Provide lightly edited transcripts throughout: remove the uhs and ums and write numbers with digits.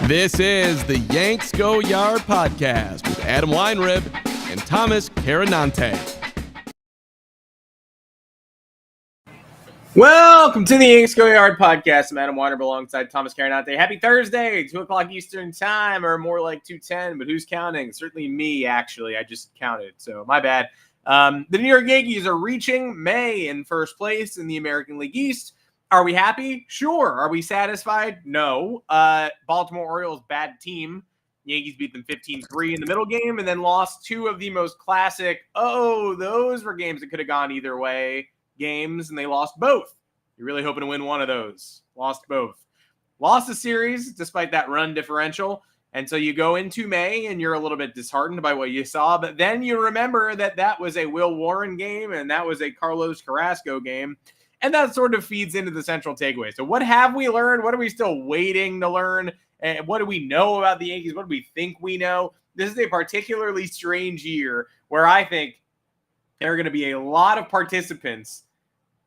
This is the Yanks Go Yard podcast with Adam Weinrib and Thomas Carannante. Welcome to the Yanks Go Yard podcast. I'm Adam Weinrib alongside Thomas Carannante. Happy Thursday, 2 o'clock Eastern time, or more like 2:10, but who's counting? Certainly me, actually. I just counted, so my bad. The New York Yankees are reaching May in first place in the American League East. Are we happy? Sure. Are we satisfied? No. Baltimore Orioles, bad team. Yankees beat them 15-3 in the middle game and then lost two of the most classic, those were games that could have gone either way games, and they lost both. You're really hoping to win one of those. Lost both. Lost the series despite that run differential. And so you go into May and you're a little bit disheartened by what you saw, but then you remember that that was a Will Warren game and that was a Carlos Carrasco game. And that sort of feeds into the central takeaway. So what have we learned? What are we still waiting to learn? And what do we know about the Yankees? What do we think we know? This is a particularly strange year where I think there are going to be a lot of participants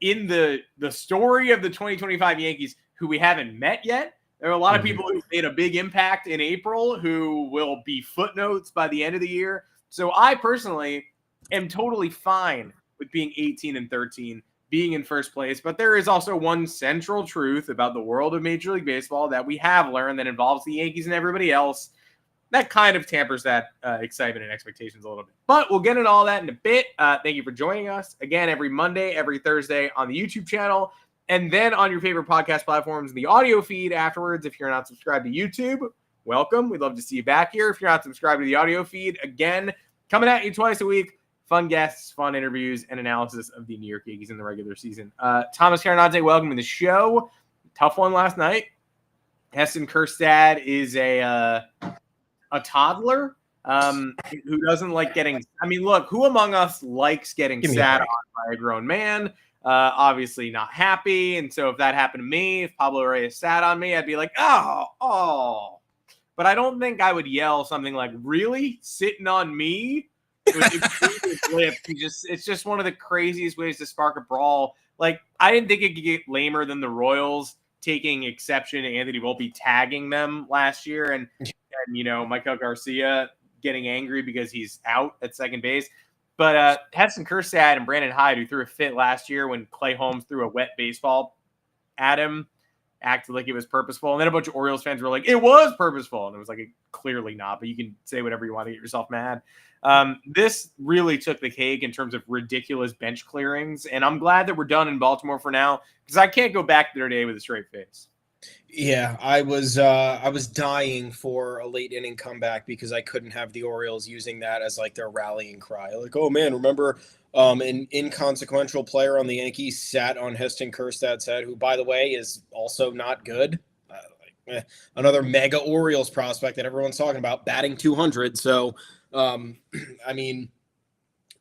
in the story of the 2025 Yankees who we haven't met yet. There are a lot of people who made a big impact in April who will be footnotes by the end of the year. So I personally am totally fine with being 18-13. Being in first place, but there is also one central truth about the world of Major League Baseball that we have learned that involves the Yankees and everybody else that kind of tampers that excitement and expectations a little bit. But we'll get into all that in a bit. Thank you for joining us again every Monday, every Thursday on the YouTube channel, and then on your favorite podcast platforms, the audio feed afterwards. If you're not subscribed to YouTube, welcome. We'd love to see you back here. If you're not subscribed to the audio feed, again, coming at you twice a week. Fun guests, fun interviews, and analysis of the New York Yankees in the regular season. Thomas Carannante, welcome to the show. Tough one last night. Heston Kjerstad is a toddler who doesn't like getting – I mean, look, who among us likes getting sat on by a grown man? Obviously not happy. And so if that happened to me, if Pablo Reyes sat on me, I'd be like, oh. But I don't think I would yell something like, really? Sitting on me? It's just one of the craziest ways to spark a brawl. Like, I didn't think it could get lamer than the Royals taking exception to Anthony Volpe tagging them last year, and Michael Garcia getting angry because he's out at second base. But Heston Kjerstad and Brandon Hyde, who threw a fit last year when Clay Holmes threw a wet baseball at him, acted like it was purposeful. And then a bunch of Orioles fans were like, it was purposeful. And it was like, clearly not, but you can say whatever you want to get yourself mad. This really took the cake in terms of ridiculous bench clearings. And I'm glad that we're done in Baltimore for now, because I can't go back there today with a straight face. Yeah, I was dying for a late inning comeback because I couldn't have the Orioles using that as like their rallying cry. Like, oh man, remember an inconsequential player on the Yankees sat on Heston Kjerstad's head, who, by the way, is also not good. Another mega Orioles prospect that everyone's talking about, batting 200. So, I mean,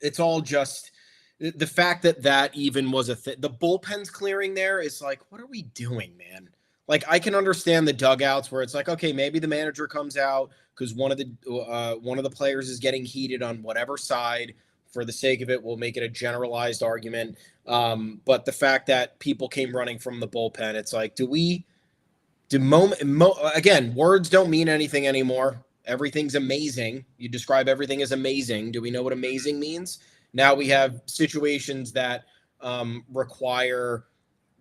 it's all just the fact that even was a thing. The bullpen's clearing there is like, what are we doing, man? Like, I can understand the dugouts where it's like, okay, maybe the manager comes out because one of the players is getting heated on whatever side. For the sake of it, we'll make it a generalized argument. But the fact that people came running from the bullpen, it's like, again, words don't mean anything anymore. Everything's amazing. You describe everything as amazing. Do we know what amazing means? Now we have situations that require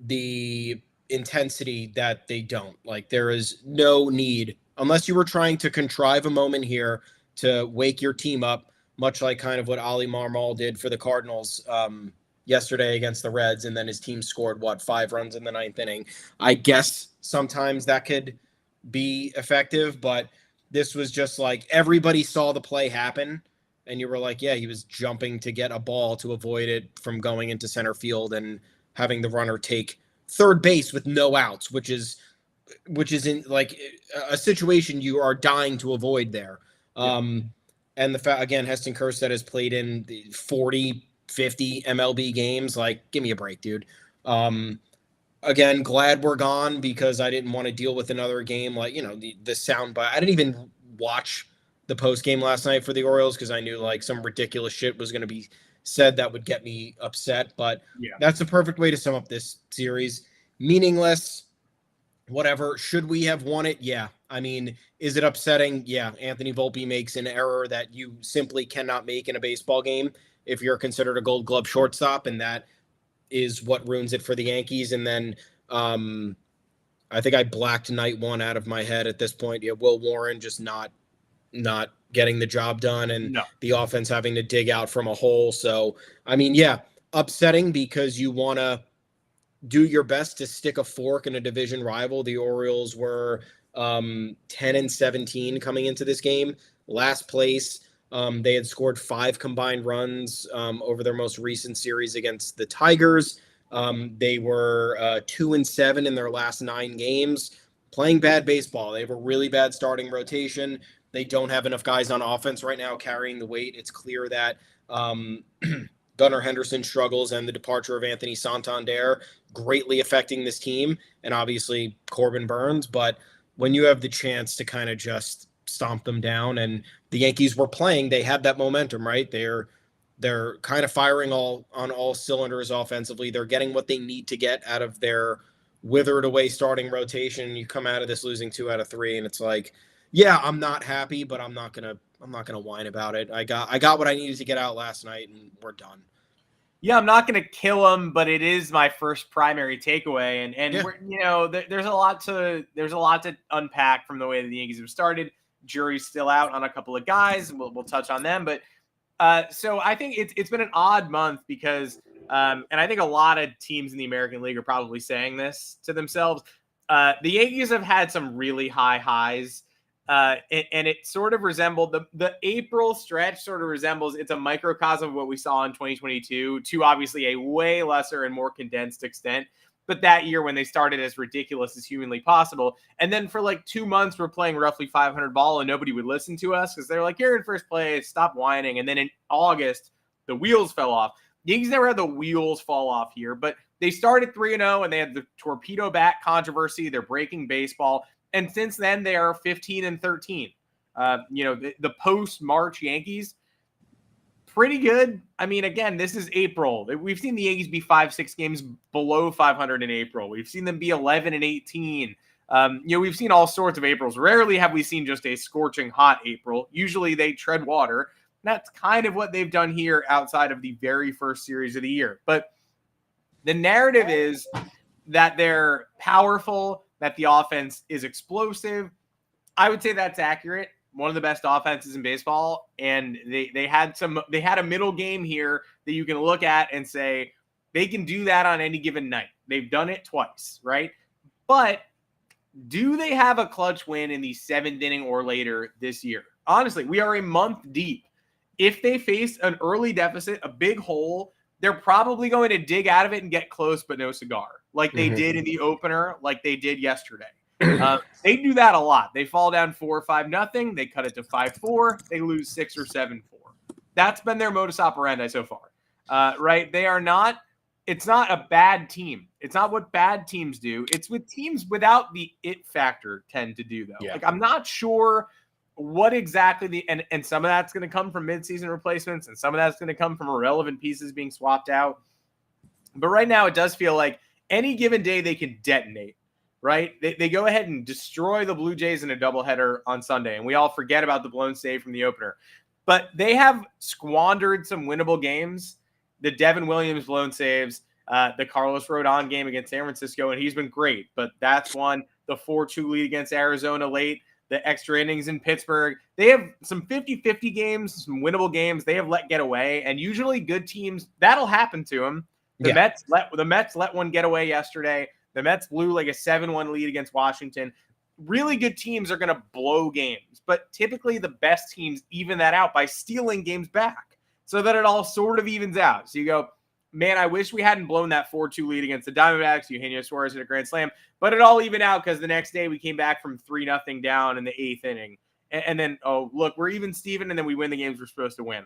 the intensity that they don't. Like, there is no need, unless you were trying to contrive a moment here to wake your team up, much like kind of what Ali Marmol did for the Cardinals yesterday against the Reds, and then his team scored, 5 runs in the 9th inning. I guess sometimes that could be effective, but this was just like everybody saw the play happen, and you were like, yeah, he was jumping to get a ball to avoid it from going into center field and having the runner take third base with no outs, which is in like a situation you are dying to avoid there. Yeah. And the fact, again, Heston Kjerstad has played in the 40, 50 MLB games. Like, give me a break, dude. Again, glad we're gone because I didn't want to deal with another game like, the sound bite. I didn't even watch the post game last night for the Orioles because I knew like some ridiculous shit was going to be said that would get me upset. But yeah, that's the perfect way to sum up this series. Meaningless. whatever. Should we have won it? Yeah. I mean, is it upsetting? Yeah. Anthony Volpe makes an error that you simply cannot make in a baseball game if you're considered a Gold Glove shortstop, and that is what ruins it for the Yankees. And then I think I blacked night one out of my head at this point. Yeah, Will Warren just not getting the job done, and the offense having to dig out from a hole. So, I mean, yeah, upsetting because you want to do your best to stick a fork in a division rival. The Orioles were 10-17 coming into this game. Last place, they had scored 5 combined runs over their most recent series against the Tigers. They were 2-7 in their last 9 games, playing bad baseball. They have a really bad starting rotation. They don't have enough guys on offense right now carrying the weight. It's clear that Gunnar Henderson struggles, and the departure of Anthony Santander greatly affecting this team, and obviously Corbin Burns. But when you have the chance to kind of just stomp them down, and the Yankees were playing, they had that momentum, right? They're kind of firing on all cylinders offensively. They're getting what they need to get out of their withered away starting rotation. You come out of this losing 2 out of 3, and it's like, yeah, I'm not happy, but I'm not gonna whine about it. I got what I needed to get out last night, and we're done. Yeah, I'm not going to kill him, but it is my first primary takeaway, and we're, there's a lot to unpack from the way that the Yankees have started. Jury's still out on a couple of guys. We'll touch on them, but so I think it's been an odd month because, and I think a lot of teams in the American League are probably saying this to themselves. The Yankees have had some really high highs. And it sort of resembled the April stretch sort of resembles, it's a microcosm of what we saw in 2022 to obviously a way lesser and more condensed extent. But that year when they started as ridiculous as humanly possible. And then for like 2 months, we're playing roughly 500 ball and nobody would listen to us because they're like, you're in first place, stop whining. And then in August, the wheels fell off. The Yankees never had the wheels fall off here, but they started 3-0 and they had the torpedo bat controversy. They're breaking baseball. And since then, they are 15-13. The post-March Yankees, pretty good. I mean, again, this is April. We've seen the Yankees be 5-6 games below 500 in April. We've seen them be 11-18. We've seen all sorts of Aprils. Rarely have we seen just a scorching hot April. Usually they tread water. That's kind of what they've done here outside of the very first series of the year. But the narrative is that they're powerful, that the offense is explosive. I would say that's accurate. One of the best offenses in baseball. And they had a middle game here that you can look at and say they can do that on any given night. They've done it twice, right? But do they have a clutch win in the 7th inning or later this year? Honestly, we are a month deep. If they face an early deficit, a big hole, they're probably going to dig out of it and get close, but no cigar, like they did in the opener, like they did yesterday. They do that a lot. They fall down 4 or 5-0. They cut it to 5-4. They lose 6 or 7-4. That's been their modus operandi so far, right? It's not a bad team. It's not what bad teams do. It's what teams without the it factor tend to do, though. Yeah. Like, I'm not sure what exactly and some of that's going to come from midseason replacements, and some of that's going to come from irrelevant pieces being swapped out. But right now, it does feel like any given day they can detonate, right? They go ahead and destroy the Blue Jays in a doubleheader on Sunday, and we all forget about the blown save from the opener. But they have squandered some winnable games. The Devin Williams blown saves, the Carlos Rodon game against San Francisco, and he's been great. But that's one. The 4-2 lead against Arizona late. The extra innings in Pittsburgh. They have some 50-50 games, some winnable games they have let get away, and usually good teams, that'll happen to them. The Mets let one get away yesterday. The Mets blew like a 7-1 lead against Washington. Really good teams are going to blow games, but typically the best teams even that out by stealing games back so that it all sort of evens out. So you go, man, I wish we hadn't blown that 4-2 lead against the Diamondbacks. Eugenio Suarez hit a grand slam, but it all evened out because the next day we came back from 3-0 down in the 8th inning. And then, oh, look, we're even Steven, and then we win the games we're supposed to win.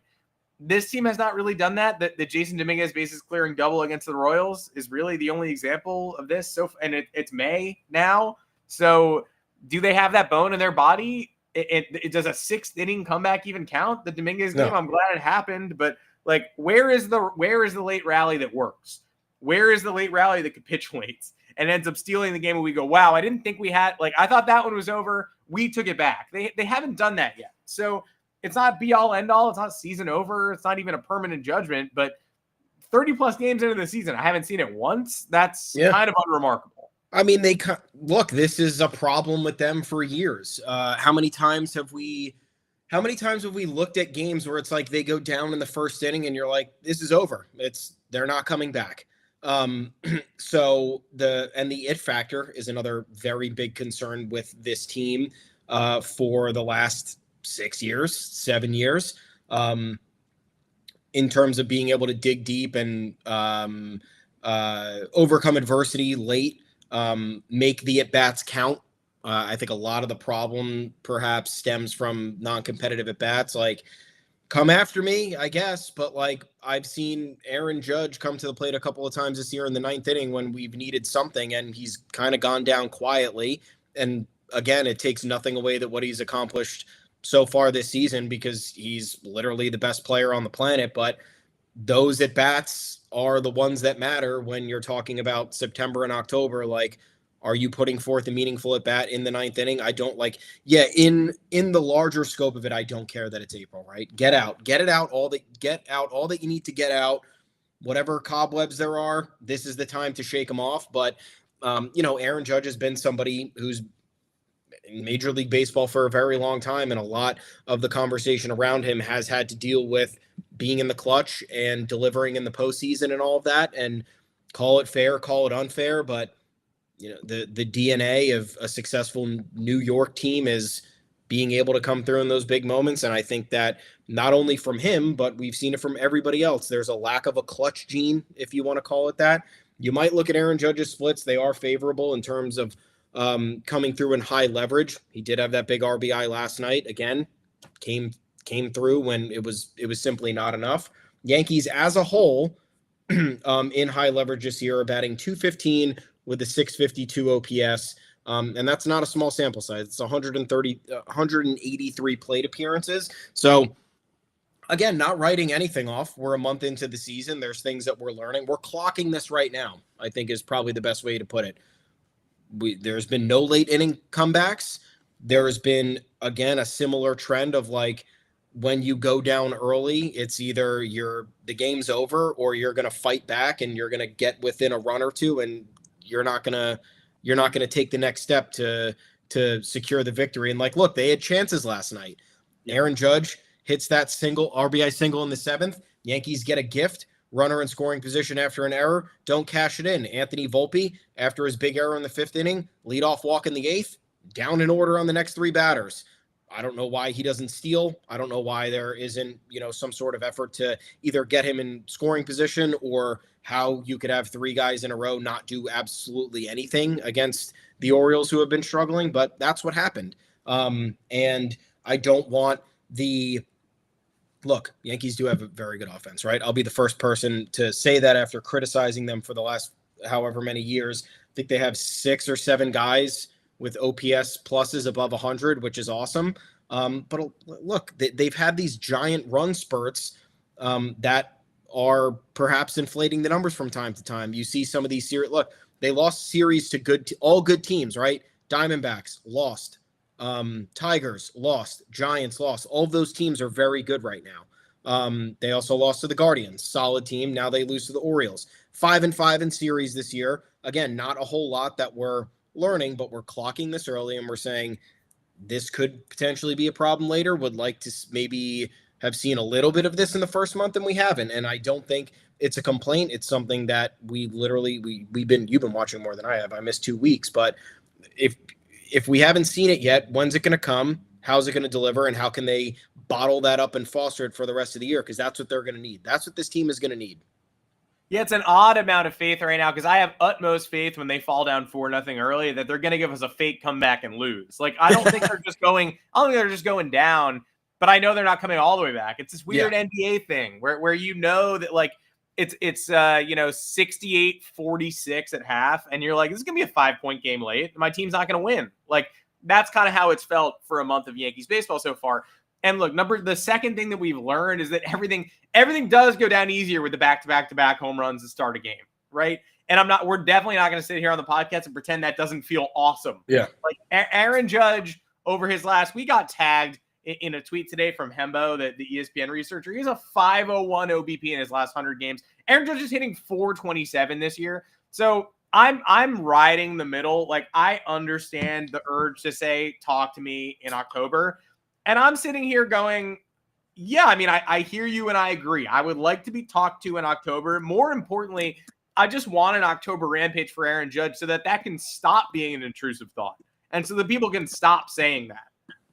This team has not really done that. The Jason Dominguez bases clearing double against the Royals is really the only example of this. So, and it's May now. So do they have that bone in their body? It does a 6th inning comeback even count? The Dominguez game, I'm glad it happened, but like, where is the late rally that works? Where is the late rally that capitulates? and ends up stealing the game, and we go, wow, I didn't think we had, like, I thought that one was over. We took it back. They haven't done that yet. So it's not be all end all. It's not season over. It's not even a permanent judgment, but 30 plus games into the season, I haven't seen it once. That's kind of unremarkable. I mean, look, this is a problem with them for years. How many times have we looked at games where it's like they go down in the first inning and you're like, this is over. They're not coming back. So the it factor is another very big concern with this team for the last 7 years, in terms of being able to dig deep and overcome adversity late, make the at-bats count. I think a lot of the problem perhaps stems from non-competitive at-bats, like, come after me, I guess, but like I've seen Aaron Judge come to the plate a couple of times this year in the 9th inning when we've needed something, and he's kind of gone down quietly. And again, it takes nothing away that what he's accomplished so far this season, because he's literally the best player on the planet. But those at-bats are the ones that matter when you're talking about September and October. Like, are you putting forth a meaningful at-bat in the 9th inning? I don't in the larger scope of it, I don't care that it's April, right? Get out all that you need to get out. Whatever cobwebs there are, this is the time to shake them off. But, Aaron Judge has been somebody who's in Major League Baseball for a very long time, and a lot of the conversation around him has had to deal with being in the clutch and delivering in the postseason and all of that. And call it fair, call it unfair, but the DNA of a successful New York team is being able to come through in those big moments. And I think that not only from him, but we've seen it from everybody else. There's a lack of a clutch gene, if you want to call it that. You might look at Aaron Judge's splits. They are favorable in terms of coming through in high leverage. He did have that big RBI last night. Again, came through when it was simply not enough. Yankees as a whole in high leverage this year are batting .215 with a .652 OPS. And that's not a small sample size. It's 183 plate appearances. So again, not writing anything off. We're a month into the season. There's things that we're learning. We're clocking this right now, I think, is probably the best way to put it. There's been no late inning comebacks. There has been, again, a similar trend of like, when you go down early, it's either the game's over or you're going to fight back and you're going to get within a run or two, and you're not going to take the next step to secure the victory. And like, look, they had chances last night. Aaron Judge hits that RBI single in the 7th. Yankees get a gift, runner in scoring position after an error, don't cash it in. Anthony Volpe, after his big error in the 5th inning, leadoff walk in the 8th, down in order on the next 3 batters. I don't know why he doesn't steal. I don't know why there isn't, some sort of effort to either get him in scoring position, or how you could have 3 guys in a row not do absolutely anything against the Orioles, who have been struggling. But that's what happened. And I don't want look, Yankees do have a very good offense, right? I'll be the first person to say that after criticizing them for the last however many years. I think they have 6 or 7 guys with OPS pluses above 100, which is awesome. But look, they've had these giant run spurts that are perhaps inflating the numbers from time to time. You see some of these series. Look, they lost series to all good teams, right? Diamondbacks lost, Tigers lost, Giants lost. All of those teams are very good right now. They also lost to the Guardians, solid team. Now they lose to the Orioles. 5-5 in series this year. Again, not a whole lot that we're learning, but we're clocking this early and we're saying this could potentially be a problem later. Would like to maybe have seen a little bit of this in the first month, and we haven't. And I don't think it's a complaint. It's something that you've been watching more than I have. I missed 2 weeks, but if we haven't seen it yet, when's it going to come? How's it going to deliver? And how can they bottle that up and foster it for the rest of the year? Because that's what they're going to need. That's what this team is going to need. Yeah, it's an odd amount of faith right now, because I have utmost faith when they fall down 4-0 early that they're going to give us a fake comeback and lose. Like, I don't think they're just going down, but I know they're not coming all the way back. It's this weird NBA thing where that like it's 68-46 at half, and you're like, this is going to be a 5-point game late. My team's not going to win. Like, that's kind of how it's felt for a month of Yankees baseball so far. And look, the second thing that we've learned is that everything does go down easier with the back-to-back home runs to start a game. right? And we're definitely not going to sit here on the podcast and pretend that doesn't feel awesome. Yeah. Like Aaron Judge over his we got tagged in a tweet today from Hembo, the ESPN researcher. He has a 501 OBP in his last 100 games. Aaron Judge is hitting 427 this year. So I'm riding the middle. Like, I understand the urge to say, talk to me in October. And I'm sitting here going, yeah, I mean, I hear you and I agree. I would like to be talked to in October. More importantly, I just want an October rampage for Aaron Judge so that can stop being an intrusive thought. And so that people can stop saying that,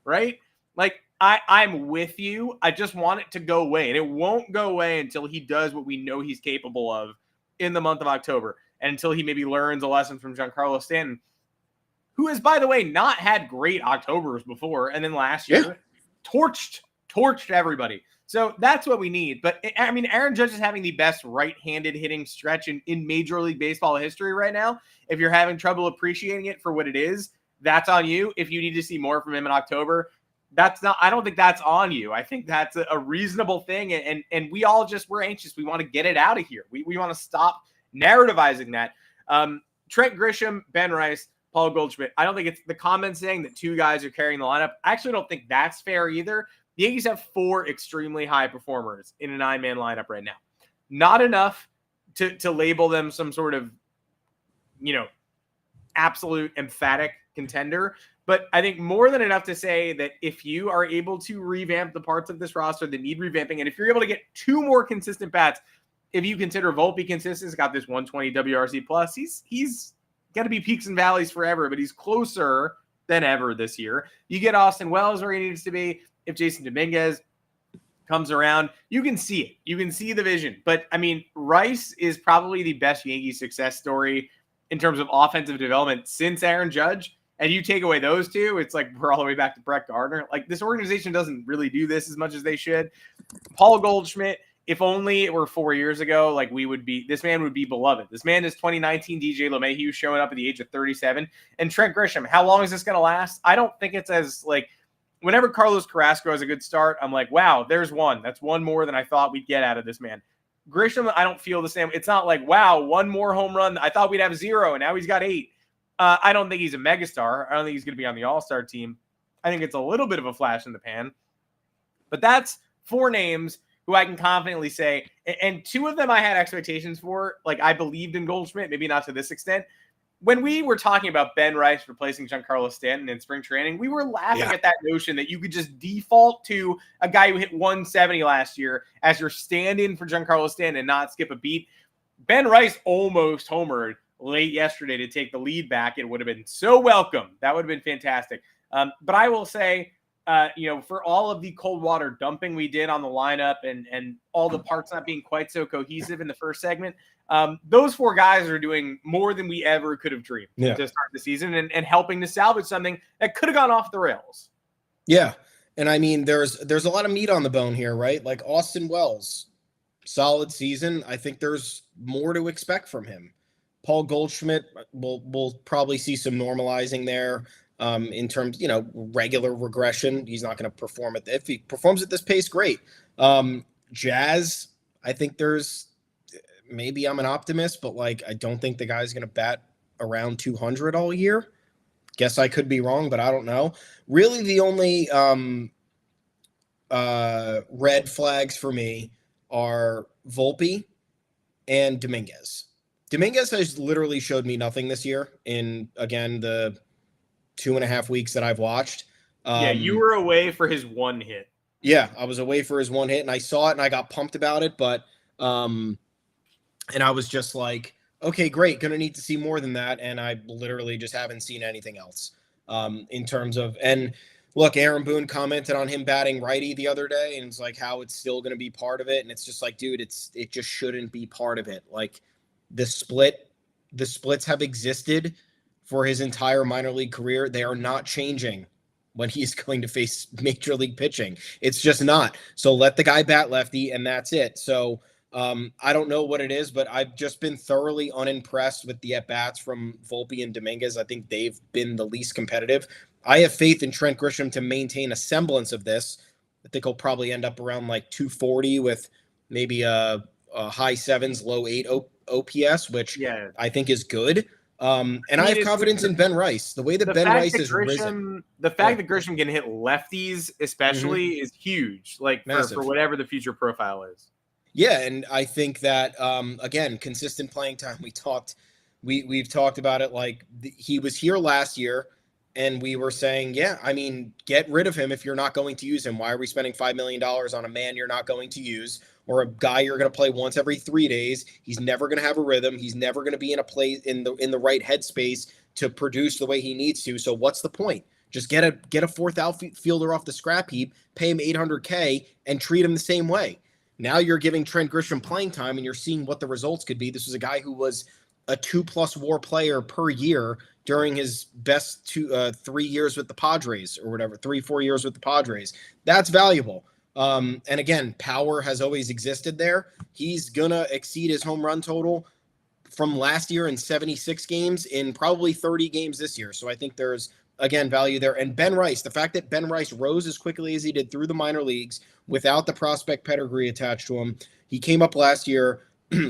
right? Like, I'm with you. I just want it to go away. And it won't go away until he does what we know he's capable of in the month of October. And until he maybe learns a lesson from Giancarlo Stanton, who has, by the way, not had great Octobers before. And then last year, torched everybody. So that's what we need. But, I mean, Aaron Judge is having the best right-handed hitting stretch in Major League Baseball history right now. If you're having trouble appreciating it for what it is, that's on you. If you need to see more from him in October, I don't think that's on you. I think that's a reasonable thing. And we all we're anxious. We want to get it out of here. We want to stop narrativizing that. Trent Grisham, Ben Rice, Paul Goldschmidt. I don't think it's the comment saying that two guys are carrying the lineup. I actually don't think that's fair either. The Yankees have 4 extremely high performers in a 9-man lineup right now. Not enough to label them some sort of, absolute emphatic contender. But I think more than enough to say that if you are able to revamp the parts of this roster that need revamping, and if you're able to get 2 more consistent bats, if you consider Volpe consistent, he's got this 120 WRC plus, he's got to be peaks and valleys forever, but he's closer than ever this year. You get Austin Wells where he needs to be. If Jason Dominguez comes around, you can see it. You can see the vision. But, I mean, Rice is probably the best Yankees success story in terms of offensive development since Aaron Judge. And you take away those two, it's like we're all the way back to Brett Gardner. Like, this organization doesn't really do this as much as they should. Paul Goldschmidt, if only it were 4 years ago, like this man would be beloved. This man is 2019 DJ LeMahieu showing up at the age of 37. And Trent Grisham, how long is this going to last? I don't think it's as whenever Carlos Carrasco has a good start, I'm like, wow, there's one. That's one more than I thought we'd get out of this man. Grisham, I don't feel the same. It's not like, wow, one more home run. I thought we'd have 0, and now he's got 8. I don't think he's a megastar. I don't think he's going to be on the All-Star team. I think it's a little bit of a flash in the pan. But that's 4 names who I can confidently say, and 2 of them I had expectations for. Like, I believed in Goldschmidt, maybe not to this extent. When we were talking about Ben Rice replacing Giancarlo Stanton in spring training, we were laughing at that notion that you could just default to a guy who hit 170 last year as your stand-in for Giancarlo Stanton and not skip a beat. Ben Rice almost homered late yesterday to take the lead back. It would have been so welcome. That would have been fantastic. But I will say, for all of the cold water dumping we did on the lineup and all the parts not being quite so cohesive in the first segment, those 4 guys are doing more than we ever could have dreamed to start the season and helping to salvage something that could have gone off the rails. Yeah. And I mean, there's a lot of meat on the bone here, right? Like Austin Wells, solid season. I think there's more to expect from him. Paul Goldschmidt, we'll probably see some normalizing there in terms, regular regression. He's not going to perform if he performs at this pace, great. Jazz, I think maybe I'm an optimist, but I don't think the guy's going to bat around 200 all year. Guess I could be wrong, but I don't know. Really, the only red flags for me are Volpe and Dominguez. Dominguez has literally showed me nothing this year in, again, the 2.5 weeks that I've watched. You were away for his 1 hit. Yeah, I was away for his 1 hit, and I saw it, and I got pumped about it, but and I was just like, okay, great, going to need to see more than that, and I literally just haven't seen anything else in terms of – and look, Aaron Boone commented on him batting righty the other day, and it's like how it's still going to be part of it, and it's just like, dude, it just shouldn't be part of it. Like, the splits have existed for his entire minor league career. They are not changing when he's going to face major league pitching. It's just not. So let the guy bat lefty, and that's it. So I don't know what it is, but I've just been thoroughly unimpressed with the at-bats from Volpe and Dominguez. I think they've been the least competitive. I have faith in Trent Grisham to maintain a semblance of this. I think he'll probably end up around 240 with maybe a high 7s, low 8 OPS, which I think is good. And I have confidence in Ben Rice. The way that Ben Rice is risen. The fact that Grisham can hit lefties especially is huge, like for whatever the future profile is. Yeah, and I think that, again, consistent playing time. We've talked about it. Like he was here last year, and we were saying, yeah, I mean, get rid of him if you're not going to use him. Why are we spending $5 million on a man you're not going to use, or a guy you're going to play once every 3 days? He's never going to have a rhythm. He's never going to be in a play in the right headspace to produce the way he needs to. So what's the point? Just get a fourth outfielder off the scrap heap, pay him $800K, and treat him the same way. Now you're giving Trent Grisham playing time, and you're seeing what the results could be. This was a guy who was a 2+ WAR player per year during his best 3 years with the Padres, or whatever, 3-4 years with the Padres. That's valuable. And again, power has always existed there. He's gonna exceed his home run total from last year in 76 games in probably 30 games this year. So I think there's, again, value there. And Ben Rice, the fact that Ben Rice rose as quickly as he did through the minor leagues without the prospect pedigree attached to him. He came up last year,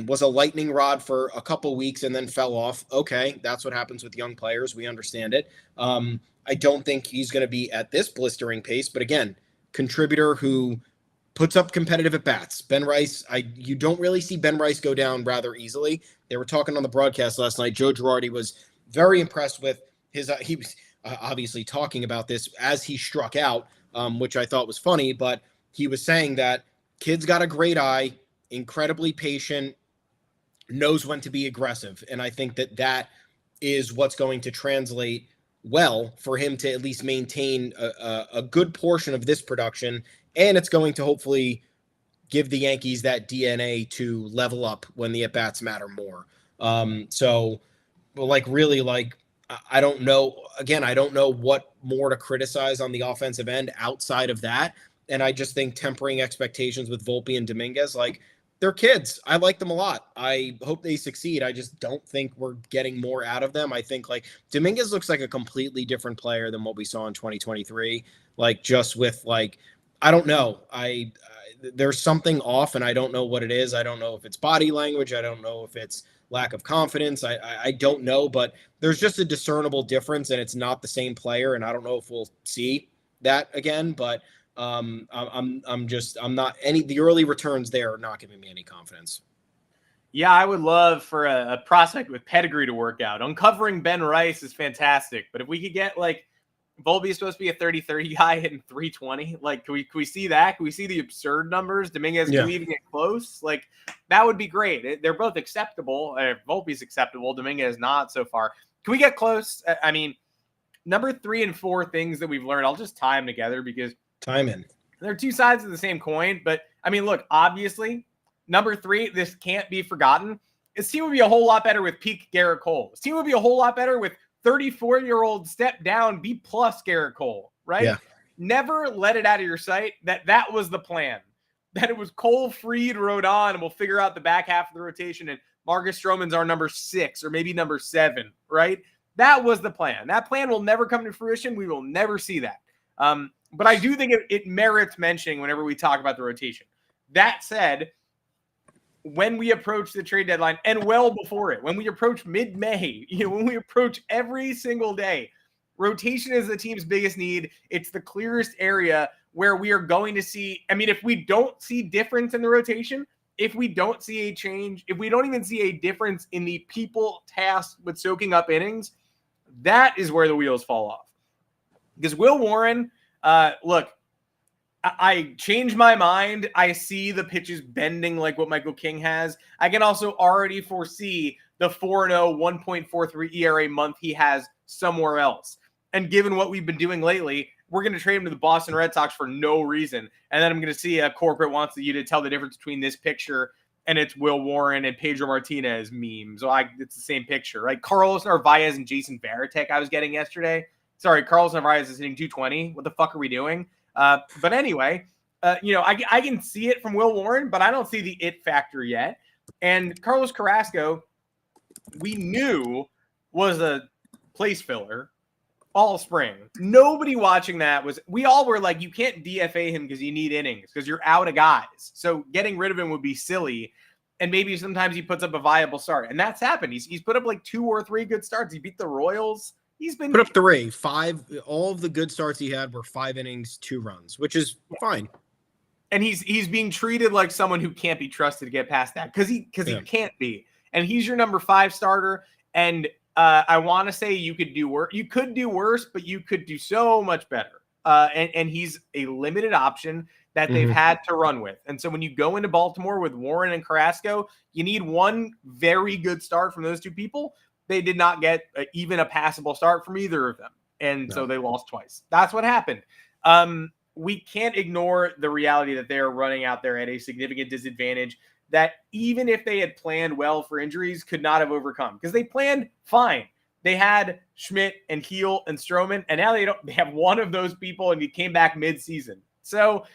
was a lightning rod for a couple weeks and then fell off. Okay, that's what happens with young players. We understand it. I don't think he's going to be at this blistering pace, but again, contributor who puts up competitive at-bats. Ben Rice, you don't really see Ben Rice go down rather easily. They were talking on the broadcast last night. Joe Girardi was very impressed with his he was obviously talking about this as he struck out, which I thought was funny, but he was saying that kid's got a great eye, incredibly patient, knows when to be aggressive. And I think that is what's going to translate well for him to at least maintain a good portion of this production. And it's going to hopefully give the Yankees that DNA to level up when the at-bats matter more. I don't know. Again, I don't know what more to criticize on the offensive end outside of that. And I just think tempering expectations with Volpe and Dominguez, like, they're kids. I like them a lot. I hope they succeed. I just don't think we're getting more out of them. I think, like, Dominguez looks like a completely different player than what we saw in 2023. Like, just with, like, I don't know. There's something off, and I don't know what it is. I don't know if it's body language. I don't know if it's lack of confidence. I don't know, but there's just a discernible difference, and it's not the same player. And I don't know if we'll see that again, but the early returns there are not giving me any confidence. Yeah, I would love for a prospect with pedigree to work out. Uncovering Ben Rice is fantastic, but if we could get, like, Volpe is supposed to be a 30-30 guy hitting 320. Like, can we see that? Can we see the absurd numbers? Dominguez, can we even get close? Like, that would be great. They're both acceptable. Volpe's acceptable. Dominguez not so far. Can we get close? I mean, number 3 and 4 things that we've learned, I'll just tie them together because they're two sides of the same coin. But, I mean, look, obviously, number 3, this can't be forgotten. This team would be a whole lot better with peak Gerrit Cole. This team would be a whole lot better with 34-year-old step down B+ Gerrit Cole, right? Yeah. Never let it out of your sight that was the plan. That it was Cole, Fried, Rodon, and we'll figure out the back half of the rotation. And Marcus Stroman's our number 6 or maybe number 7, right? That was the plan. That plan will never come to fruition. We will never see that. But I do think it merits mentioning whenever we talk about the rotation. That said, when we approach the trade deadline and well before it, when we approach mid-May, when we approach every single day, rotation is the team's biggest need. It's the clearest area where we are going to see. I mean, if we don't see difference in the rotation, if we don't see a change, if we don't even see a difference in the people tasked with soaking up innings, that is where the wheels fall off. Because Will Warren, look, I changed my mind. I see the pitches bending like what Michael King has. I can also already foresee the 4-0, 1.43 ERA month he has somewhere else. And given what we've been doing lately, we're going to trade him to the Boston Red Sox for no reason. And then I'm going to see a corporate wants you to tell the difference between this picture and it's Will Warren and Pedro Martinez meme. So it's the same picture, right? Carlos Narvaez and Jason Varitek I was getting yesterday. Sorry, Carlos Narvaez is hitting 220. What the fuck are we doing? But anyway, I can see it from Will Warren, but I don't see the it factor yet. And Carlos Carrasco, we knew was a place filler all spring. Nobody watching that we all were like, you can't DFA him because you need innings because you're out of guys. So getting rid of him would be silly. and maybe sometimes he puts up a viable start. And that's happened. He's put up like 2 or 3 good starts. He beat the Royals. He's been put up 3, 5. All of the good starts he had were 5 innings, 2 runs, which is fine. And he's being treated like someone who can't be trusted to get past that because he can't be. And he's your number 5 starter. And I want to say you could do worse. You could do worse, but you could do so much better. And he's a limited option that they've had to run with. And so when you go into Baltimore with Warren and Carrasco, you need one very good start from those 2 people. They did not get even a passable start from either of them. And so they lost twice. That's what happened. We can't ignore the reality that they're running out there at a significant disadvantage that even if they had planned well for injuries, could not have overcome because they planned fine. They had Schmidt and Heel and Stroman, and now they have one of those people, and he came back mid-season. So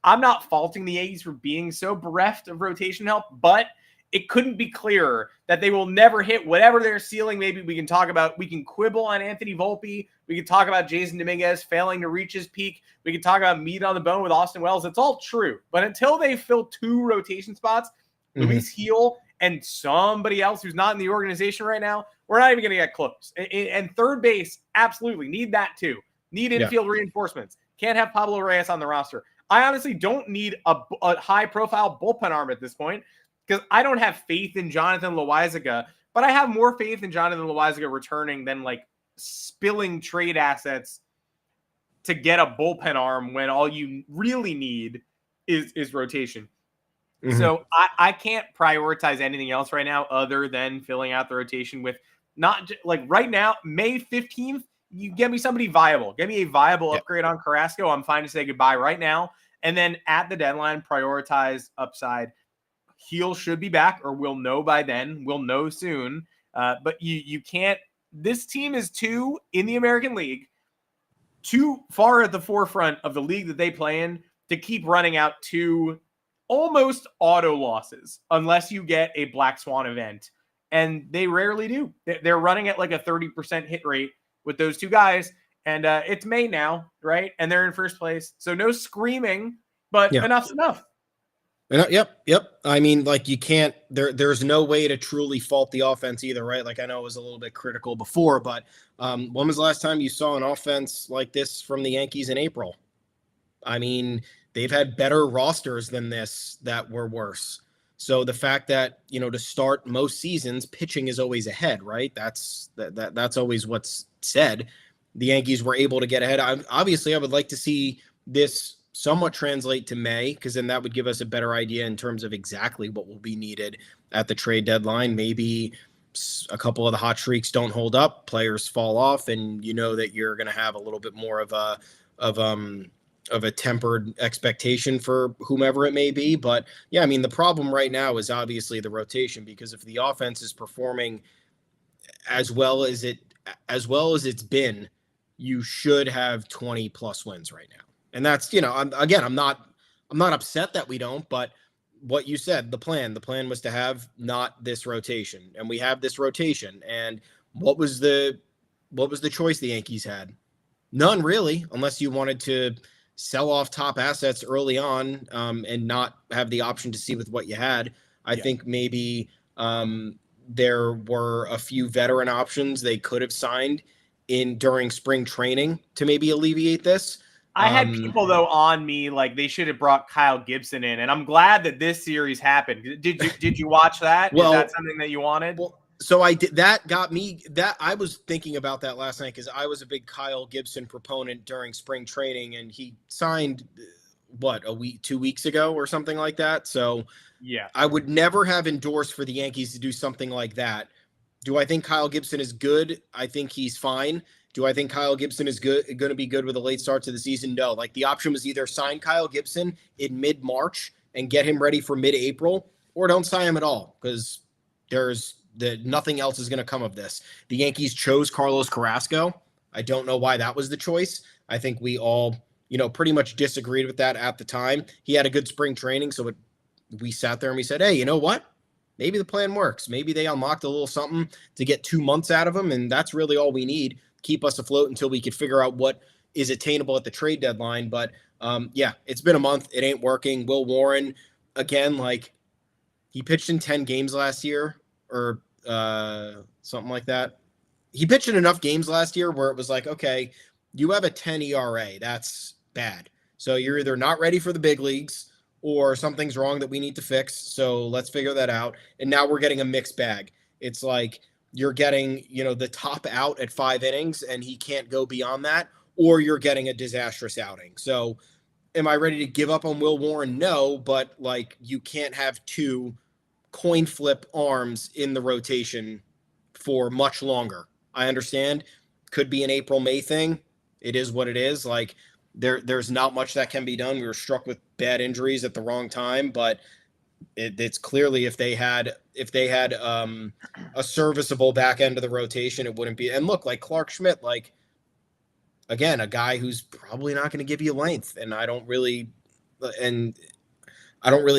I'm not faulting the Yankees for being so bereft of rotation help, but it couldn't be clearer that they will never hit whatever their ceiling. Maybe we can talk about, we can quibble on Anthony Volpe. We can talk about Jason Dominguez failing to reach his peak. We can talk about meat on the bone with Austin Wells. It's all true. But until they fill 2 rotation spots, Luis Heel and somebody else who's not in the organization right now, we're not even going to get close. And third base, absolutely need that too. Need infield reinforcements. Can't have Pablo Reyes on the roster. I honestly don't need a high-profile bullpen arm at this point because I don't have faith in Jonathan Loaisiga, but I have more faith in Jonathan Loaisiga returning than like spilling trade assets to get a bullpen arm when all you really need is rotation. So I can't prioritize anything else right now other than filling out the rotation with not like right now, May 15th, you get me somebody viable. Get me a viable upgrade on Carrasco. I'm fine to say goodbye right now. And then at the deadline, prioritize upside. Heel should be back, or we'll know by then. We'll know soon. But you can't. This team is in the American League, too far at the forefront of the league that they play in to keep running out 2 almost auto losses unless you get a black swan event. And they rarely do. They're running at like a 30% hit rate with those 2 guys. And it's May now, right? And they're in first place. So no screaming, but enough's enough. Yep. I mean, like you can't, there's no way to truly fault the offense either, right? Like I know it was a little bit critical before, but when was the last time you saw an offense like this from the Yankees in April? I mean, they've had better rosters than this that were worse. So the fact that, to start most seasons, pitching is always ahead, right? That's always what's said. The Yankees were able to get ahead. Obviously, I would like to see this somewhat translate to May, because then that would give us a better idea in terms of exactly what will be needed at the trade deadline. Maybe a couple of the hot streaks don't hold up, players fall off, and you know that you're going to have a little bit more of a tempered expectation for whomever it may be. But yeah, I mean, the problem right now is obviously the rotation, because if the offense is performing as well as it's been, you should have 20 plus wins right now. And that's, I'm not upset that we don't, but what you said, the plan was to have not this rotation, and we have this rotation. And what was the choice the Yankees had? None really, unless you wanted to sell off top assets early on and not have the option to see with what you had. I think maybe there were a few veteran options they could have signed during spring training to maybe alleviate this. I had people though on me like they should have brought Kyle Gibson in, and I'm glad that this series happened. Did you watch that? Well, is that something that you wanted? Well, so I did. That got me. That I was thinking about that last night because I was a big Kyle Gibson proponent during spring training, and he signed 2 weeks ago or something like that. So yeah, I would never have endorsed for the Yankees to do something like that. Do I think Kyle Gibson is good? I think he's fine. Do I think Kyle Gibson is going to be good with a late start to the season? No. Like the option was either sign Kyle Gibson in mid-March and get him ready for mid-April, or don't sign him at all, because nothing else is going to come of this. The Yankees chose Carlos Carrasco. I don't know why that was the choice. I think we all, pretty much disagreed with that at the time. He had a good spring training, so we sat there and we said, hey, you know what? Maybe the plan works. Maybe they unlocked a little something to get 2 months out of him, and that's really all we need. Keep us afloat until we could figure out what is attainable at the trade deadline. But yeah, it's been a month. It ain't working. Will Warren, again, like He pitched in 10 games last year or something like that. He pitched in enough games last year where it was like, okay, you have a 10 ERA. That's bad. So you're either not ready for the big leagues or something's wrong that we need to fix. So let's figure that out. And now we're getting a mixed bag. It's like you're getting, the top out at 5 innings and he can't go beyond that, or you're getting a disastrous outing. So am I ready to give up on Will Warren? No, but like you can't have 2 coin flip arms in the rotation for much longer. I understand. Could be an April, May thing. It is what it is. Like there's not much that can be done. We were struck with bad injuries at the wrong time, but it's clearly if they had a serviceable back end of the rotation, it wouldn't be. And look, like Clark Schmidt, like again, a guy who's probably not going to give you length. And I don't really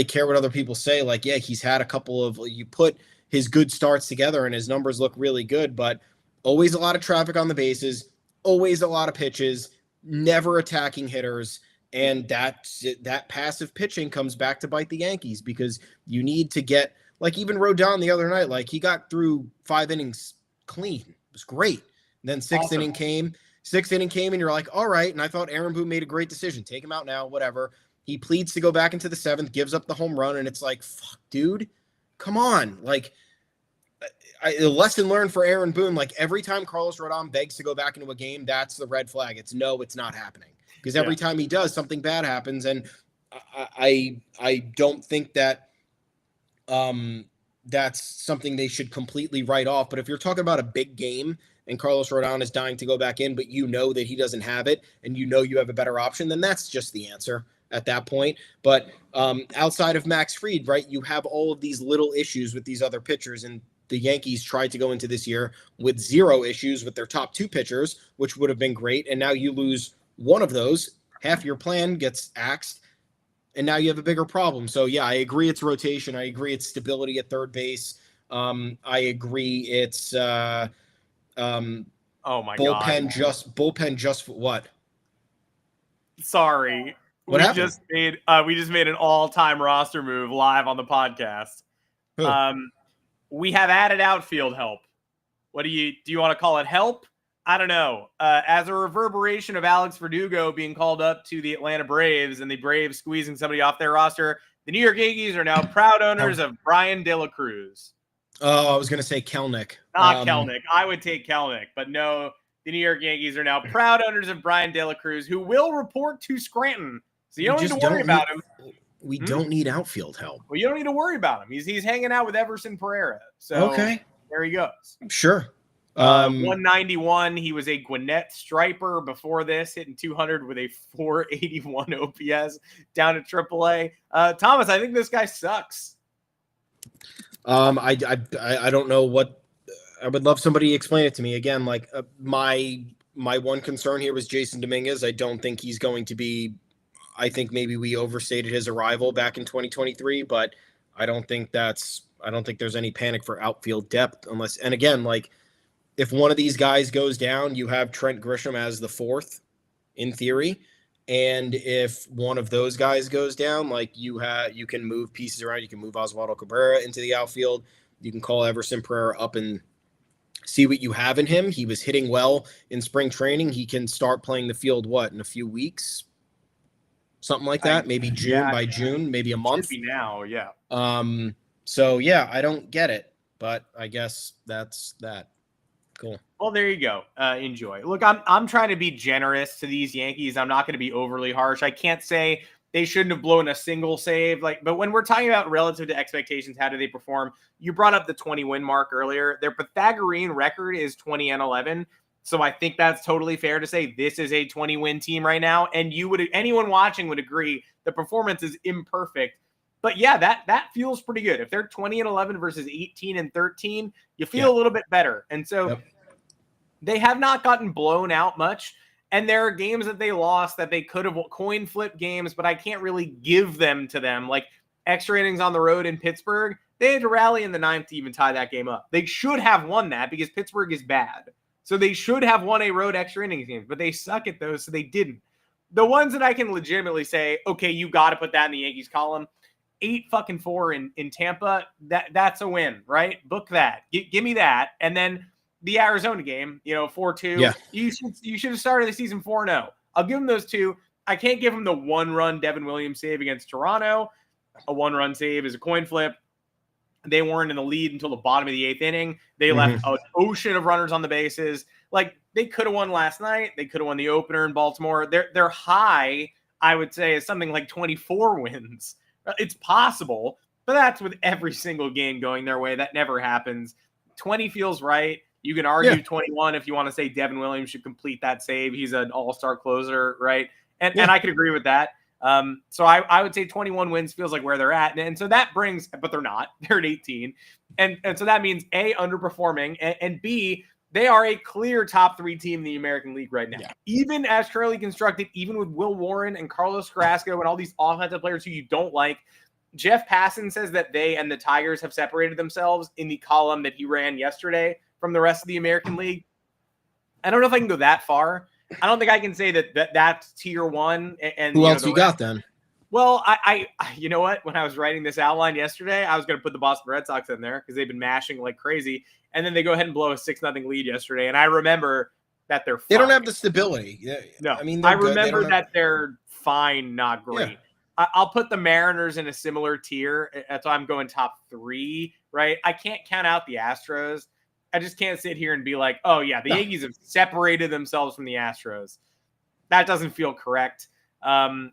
care what other people say. Like, yeah, he's had a couple of, you put his good starts together and his numbers look really good, but always a lot of traffic on the bases, always a lot of pitches, never attacking hitters. And that passive pitching comes back to bite the Yankees because you need to get, like even Rodon the other night, like he got through 5 innings clean. It was great. And then sixth inning came and you're like, all right. And I thought Aaron Boone made a great decision. Take him out now, whatever. He pleads to go back into the 7th, gives up the home run. And it's like, fuck, dude, come on. Like a lesson learned for Aaron Boone. Like every time Carlos Rodon begs to go back into a game, that's the red flag. It's not happening. Because every time he does, something bad happens. And I don't think that that's something they should completely write off. But if you're talking about a big game and Carlos Rodon is dying to go back in, but you know that he doesn't have it and you know you have a better option, then that's just the answer at that point. But outside of Max Fried, right, you have all of these little issues with these other pitchers. And the Yankees tried to go into this year with 0 issues with their top 2 pitchers, which would have been great. And now you lose one of those, half your plan gets axed, and now you have a bigger problem. So yeah, I agree it's rotation. I agree it's stability at third base. I agree it's oh my bullpen God. bullpen just what? Sorry. What happened? We just made an all-time roster move live on the podcast. Who? We have added outfield help. Do you want to call it help? I don't know. As a reverberation of Alex Verdugo being called up to the Atlanta Braves and the Braves squeezing somebody off their roster, the New York Yankees are now proud owners of Brian De La Cruz. Oh, I was going to say Kelnick. Not Kelnick. I would take Kelnick, but no, the New York Yankees are now proud owners of Brian De La Cruz, who will report to Scranton. So you don't need to worry about him. We don't need outfield help. Well, you don't need to worry about him. He's hanging out with Everson Pereira. So okay, there he goes. Sure. 191. He was a Gwinnett striper before this, hitting 200 with a 481 OPS down at AAA. Thomas, I think this guy sucks. I don't know what. I would love somebody to explain it to me again. Like my one concern here was Jason Dominguez. I don't think he's going to be. I think maybe we overstated his arrival back in 2023, but I don't think there's any panic for outfield depth unless. And again, like. If one of these guys goes down, you have Trent Grisham as the 4th in theory. And if one of those guys goes down, like you can move pieces around. You can move Oswaldo Cabrera into the outfield. You can call Everson Pereira up and see what you have in him. He was hitting well in spring training. He can start playing the field, in a few weeks? Something like that. Maybe by June, maybe a month. Should be now, yeah. So yeah, I don't get it, but I guess that's that. Cool. Well, there you go. Enjoy. Look, I'm trying to be generous to these Yankees. I'm not going to be overly harsh. I can't say they shouldn't have blown a single save. But when we're talking about relative to expectations, how do they perform? You brought up the 20-win mark earlier. Their Pythagorean record is 20-11. So I think that's totally fair to say this is a 20-win team right now. And anyone watching would agree the performance is imperfect. But yeah, that feels pretty good. If they're 20-11 versus 18-13, you feel a little bit better. And so they have not gotten blown out much. And there are games that they lost that they could have coin flip games, but I can't really give them to them. Like extra innings on the road in Pittsburgh, they had to rally in the 9th to even tie that game up. They should have won that because Pittsburgh is bad. So they should have won a road extra innings game, but they suck at those, so they didn't. The ones that I can legitimately say, okay, you got to put that in the Yankees column. 8-4 in Tampa. That's a win, right? Book that. Give me that. And then the Arizona game, 4-2. Yeah. You should have started the season 4-0. I'll give them those two. I can't give them the 1-run Devin Williams save against Toronto. A 1-run save is a coin flip. They weren't in the lead until the bottom of the 8th inning. They left an ocean of runners on the bases. Like, they could have won last night. They could have won the opener in Baltimore. Their high, I would say, is something like 24 wins. It's possible, but that's with every single game going their way. That never happens. 20 feels right. You can argue 21 if you want to say Devin Williams should complete that save. He's an all-star closer, right? And I could agree with that. So I would say 21 wins feels like where they're at. And so that brings, but they're not. They're at 18. And so that means A, underperforming, and B, they are a clear top 3 team in the American League right now. Yeah. Even as currently constructed, even with Will Warren and Carlos Carrasco and all these offensive players who you don't like, Jeff Passan says that they and the Tigers have separated themselves in the column that he ran yesterday from the rest of the American League. I don't know if I can go that far. I don't think I can say that's tier 1. And who else you got then? Well, I you know what? When I was writing this outline yesterday, I was going to put the Boston Red Sox in there because they've been mashing like crazy. And then they go ahead and blow a 6-0 lead yesterday. And I remember that they're fine. They don't have the stability. No, I mean, I remember that they're fine, not great. Yeah. I'll put the Mariners in a similar tier. That's why I'm going top 3, right? I can't count out the Astros. I just can't sit here and be like, oh, yeah, the Yankees have separated themselves from the Astros. That doesn't feel correct. And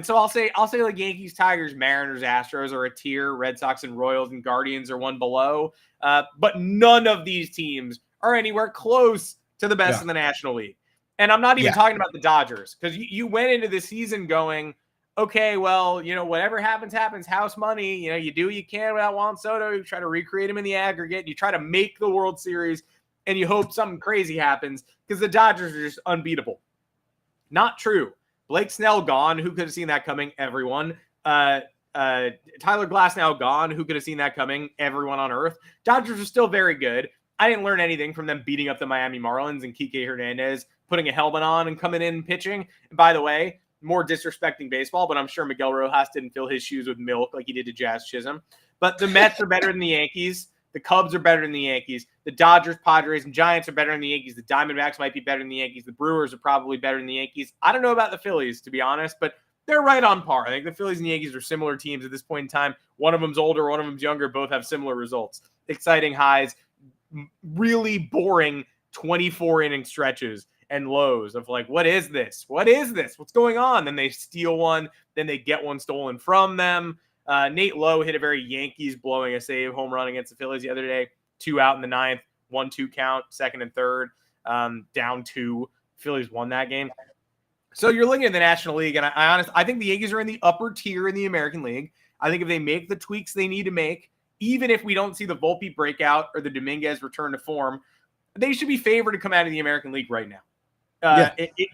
so I'll say like Yankees, Tigers, Mariners, Astros are a tier. Red Sox and Royals and Guardians are one below. But none of these teams are anywhere close to the best in the National League. And I'm not even talking about the Dodgers because you went into the season going, okay, well, whatever happens, house money. You do what you can without Juan Soto. You try to recreate him in the aggregate. You try to make the World Series, and you hope something crazy happens because the Dodgers are just unbeatable. Not true. Blake Snell gone. Who could have seen that coming? Everyone. Tyler Glasnow gone. Who could have seen that coming? Everyone on earth. Dodgers are still very good. I didn't learn anything from them beating up the Miami Marlins and Kike Hernandez putting a helmet on and coming in and pitching. And by the way, more disrespecting baseball, but I'm sure Miguel Rojas didn't fill his shoes with milk like he did to Jazz Chisholm. But the Mets are better than the Yankees. The Cubs are better than the Yankees. The Dodgers, Padres, and Giants are better than the Yankees. The Diamondbacks might be better than the Yankees. The Brewers are probably better than the Yankees. I don't know about the Phillies, to be honest, but they're right on par. I think the Phillies and Yankees are similar teams at this point in time. One of them's older, one of them's younger. Both have similar results. Exciting highs, really boring 24-inning stretches and lows of like, what is this? What is this? What's going on? Then they steal one. Then they get one stolen from them. Nate Lowe hit a very Yankees blowing a save home run against the Phillies the other day. 2 out in the 9th, 1-2 count, 2nd and 3rd, down 2. Phillies won that game. So you're looking at the National League, and I think the Yankees are in the upper tier in the American League. I think if they make the tweaks they need to make, even if we don't see the Volpe breakout or the Dominguez return to form, they should be favored to come out of the American League right now.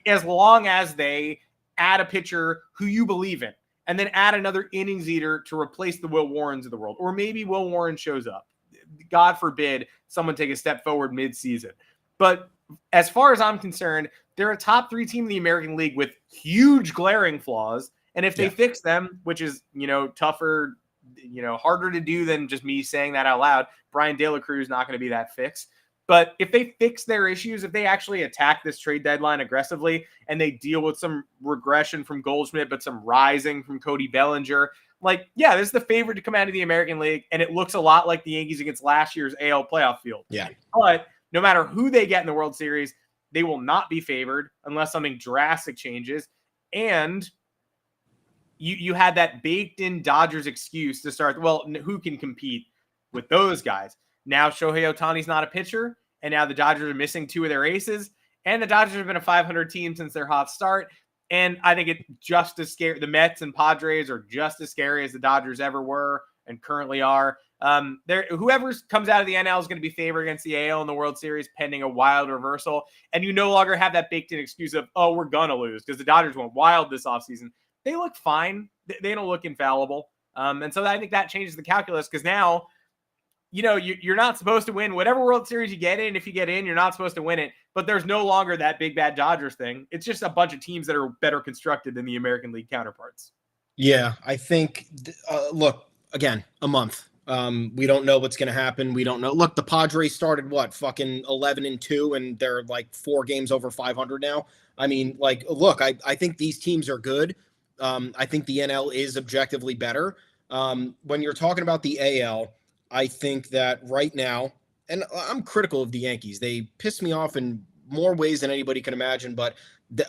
As long as they add a pitcher who you believe in and then add another innings eater to replace the Will Warrens of the world. Or maybe Will Warren shows up. God forbid someone take a step forward mid-season. But as far as I'm concerned, they're a top 3 team in the American League with huge glaring flaws. And if they fix them, which is, tougher, harder to do than just me saying that out loud, Brian De La Cruz is not going to be that fix. But if they fix their issues, if they actually attack this trade deadline aggressively and they deal with some regression from Goldschmidt, but some rising from Cody Bellinger, this is the favorite to come out of the American League. And it looks a lot like the Yankees against last year's AL playoff field. Yeah. But no matter who they get in the World Series, they will not be favored unless something drastic changes. And you had that baked-in Dodgers excuse to start, well, who can compete with those guys? Now Shohei Ohtani's not a pitcher, and now the Dodgers are missing 2 of their aces, and the Dodgers have been a 500 team since their hot start, and I think it's just as scary. The Mets and Padres are just as scary as the Dodgers ever were and currently are. Whoever comes out of the NL is going to be favored against the AL in the World Series pending a wild reversal, and you no longer have that baked-in excuse of, oh, we're going to lose because the Dodgers went wild this offseason. They look fine. They don't look infallible. And so I think that changes the calculus because now, you're not supposed to win whatever World Series you get in. If you get in, you're not supposed to win it. But there's no longer that big bad Dodgers thing. It's just a bunch of teams that are better constructed than the American League counterparts. Yeah, I think, look, again, a month. We don't know what's going to happen. We don't know. Look, the Padres started what, fucking 11-2, and they're like 4 games over 500 now. I mean, like, look, I think these teams are good. I think the NL is objectively better. When you're talking about the AL, I think that right now, and I'm critical of the Yankees. They piss me off in more ways than anybody can imagine, but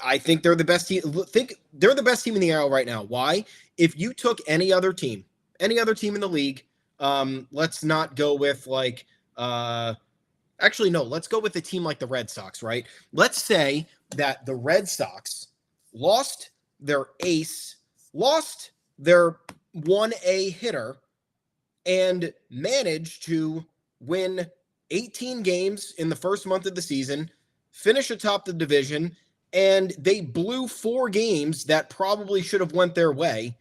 I think they're the best team. Think they're the best team in the AL right now. Why? If you took any other team in the league, let's not go with like, actually, no, let's go with a team like the Red Sox, right? Let's say that the Red Sox lost their ace, lost their 1A hitter, and managed to win 18 games in the first month of the season, finish atop the division, and they blew 4 games that probably should have went their way,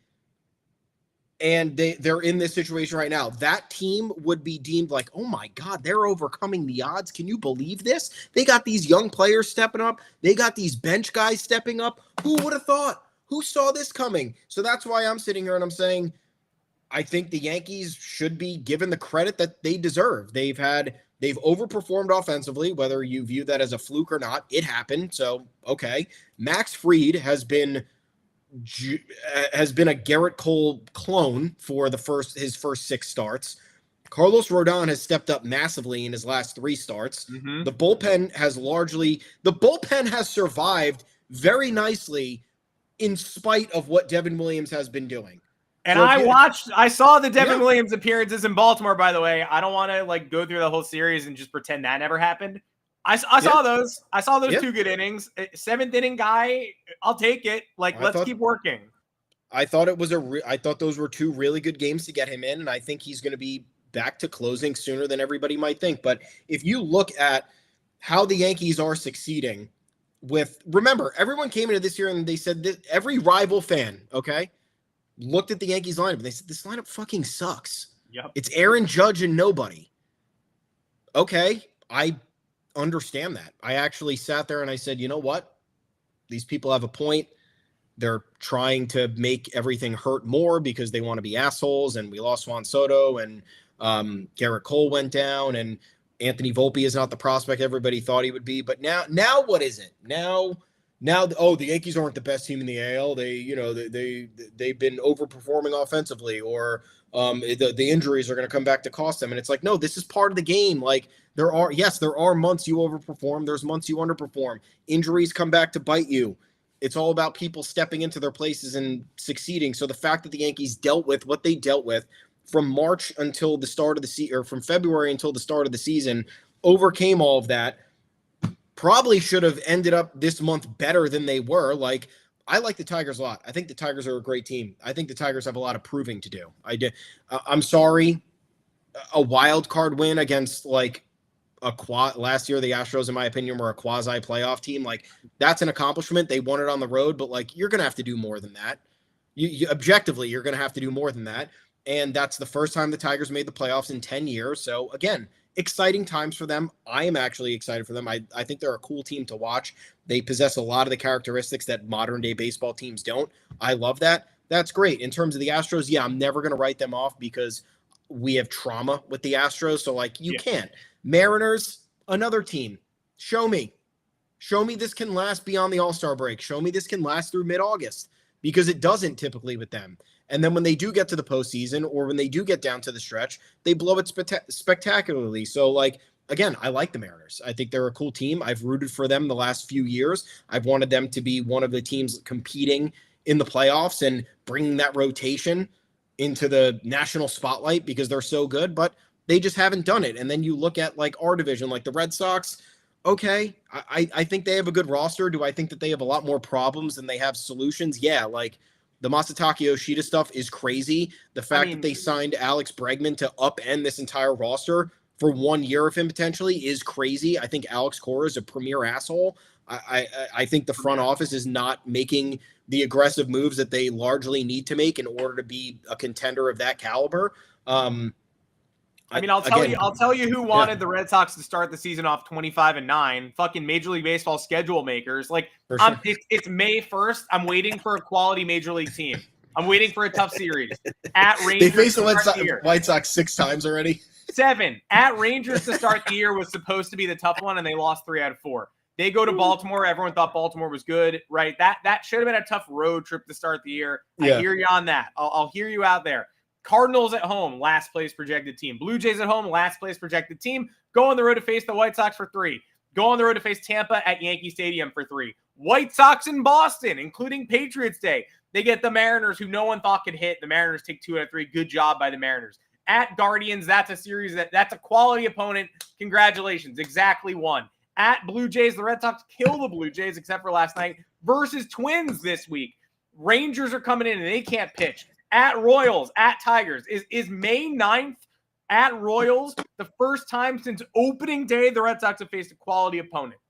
and they're in this situation right now. That team would be deemed like, oh my God, they're overcoming the odds. Can you believe this? They got these young players stepping up. They got these bench guys stepping up. Who would have thought? Who saw this coming? So that's why I'm sitting here and I'm saying, I think the Yankees should be given the credit that they deserve. They've overperformed offensively, whether you view that as a fluke or not. It happened. So, okay. Max Fried has been a Gerrit Cole clone for his first 6 starts. Carlos Rodon has stepped up massively in his last 3 starts. Mm-hmm. The bullpen has survived very nicely in spite of what Devin Williams has been doing. And so I saw the Devin Williams appearances in Baltimore, by the way. I don't want to like go through the whole series and just pretend that never happened. I saw those. I saw those 2 good innings. 7th inning guy, I'll take it. Like, let's keep working. I thought I thought those were 2 really good games to get him in, and I think he's going to be back to closing sooner than everybody might think. But if you look at how the Yankees are succeeding remember, everyone came into this year and they said that every rival fan, okay, looked at the Yankees lineup and they said, this lineup fucking sucks. Yep. It's Aaron Judge and nobody. Okay, I understand that. I actually sat there and I said, you know what? These people have a point. They're trying to make everything hurt more because they want to be assholes, and we lost Juan Soto, and Gerrit Cole went down, and Anthony Volpe is not the prospect everybody thought he would be. But now what is it? Now, the Yankees aren't the best team in the AL. They've been overperforming offensively, or the injuries are going to come back to cost them. And it's like, no, this is part of the game. Like, there are months you overperform. There's months you underperform. Injuries come back to bite you. It's all about people stepping into their places and succeeding. So the fact that the Yankees dealt with what they dealt with from March until the start of the season, or from February until the start of the season, overcame all of that, probably should have ended up this month better than they were. Like, I like the Tigers a lot. I think the Tigers are a great team. I think the Tigers have a lot of proving to do. I'm sorry, a wild card win against like last year, the Astros, in my opinion, were a quasi playoff team. Like, that's an accomplishment. They won it on the road, but like, you're going to have to do more than that. You objectively, you're going to have to do more than that. And that's the first time the Tigers made the playoffs in 10 years. So again, exciting times for them. I am actually excited for them. I think they're a cool team to watch. They possess a lot of the characteristics that modern day baseball teams don't. I love that. That's great. In terms of the Astros, yeah, I'm never going to write them off because we have trauma with the Astros. So like, you can't. Mariners, another team. Show me this can last beyond the All-Star break. Show me this can last through mid-August, because it doesn't typically with them. And then when they do get to the postseason, or when they do get down to the stretch, they blow it spectacularly. So like, again, I like the Mariners. I think they're a cool team. I've rooted for them the last few years. I've wanted them to be one of the teams competing in the playoffs and bringing that rotation into the national spotlight because they're so good, but they just haven't done it. And then you look at like our division, like the Red Sox. Okay, I think they have a good roster. Do I think that they have a lot more problems than they have solutions? Yeah, like the Masataka Yoshida stuff is crazy. The fact that they signed Alex Bregman to upend this entire roster for 1 year of him potentially is crazy. I think Alex Cora is a premier asshole. I think the front office is not making the aggressive moves that they largely need to make in order to be a contender of that caliber. I'll tell you who wanted the Red Sox to start the season off 25-9. Fucking Major League Baseball schedule makers. Like, sure. It's May 1st. I'm waiting for a quality Major League team. I'm waiting for a tough series. At They Rangers faced the to start the year. White Sox 6 times already. 7. At Rangers to start the year was supposed to be the tough one, and they lost 3 out of 4. They go to Baltimore. Everyone thought Baltimore was good, right? That should have been a tough road trip to start the year. Yeah. I hear you on that. I'll hear you out there. Cardinals at home, last place projected team. Blue Jays at home, last place projected team. Go on the road to face the White Sox for 3. Go on the road to face Tampa at Yankee Stadium for 3. White Sox in Boston, including Patriots Day. They get the Mariners, who no one thought could hit. The Mariners take 2 out of 3. Good job by the Mariners. At Guardians, that's a series that's a quality opponent. Congratulations, exactly 1. At Blue Jays, the Red Sox kill the Blue Jays, except for last night, versus Twins this week. Rangers are coming in, and they can't pitch. At Royals, at Tigers. Is May 9th at Royals the first time since opening day the Red Sox have faced a quality opponent?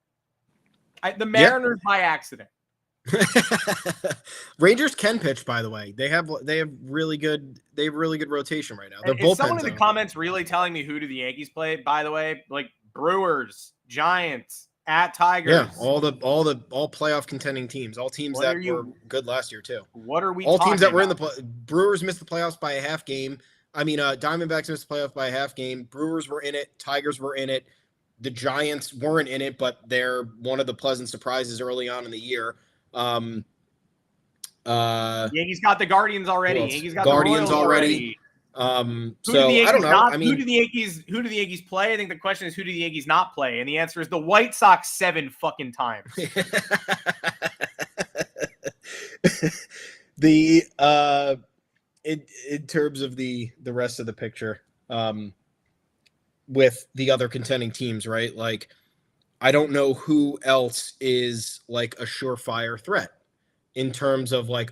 The Mariners by accident. Rangers can pitch, by the way. They have really good rotation right now. They're Is someone bullpens in the comments really telling me who do the Yankees play? By the way, like Brewers, Giants, at Tigers. Yeah, all playoff contending teams, all teams that were good last year too. What are we? All teams that were about? in the Brewers missed the playoffs by a half game. I mean, Diamondbacks missed the playoffs by a half game. Brewers were in it. Tigers were in it. The Giants weren't in it, but they're one of the pleasant surprises early on in the year. Yankees got the Guardians already. Yankees got Guardians the Royals already. So I don't know. I mean, who do the Yankees play? I think the question is, who do the Yankees not play? And the answer is the White Sox 7 fucking times. In terms of the rest of the picture, with the other contending teams, right? Like, I don't know who else is like a surefire threat in terms of like,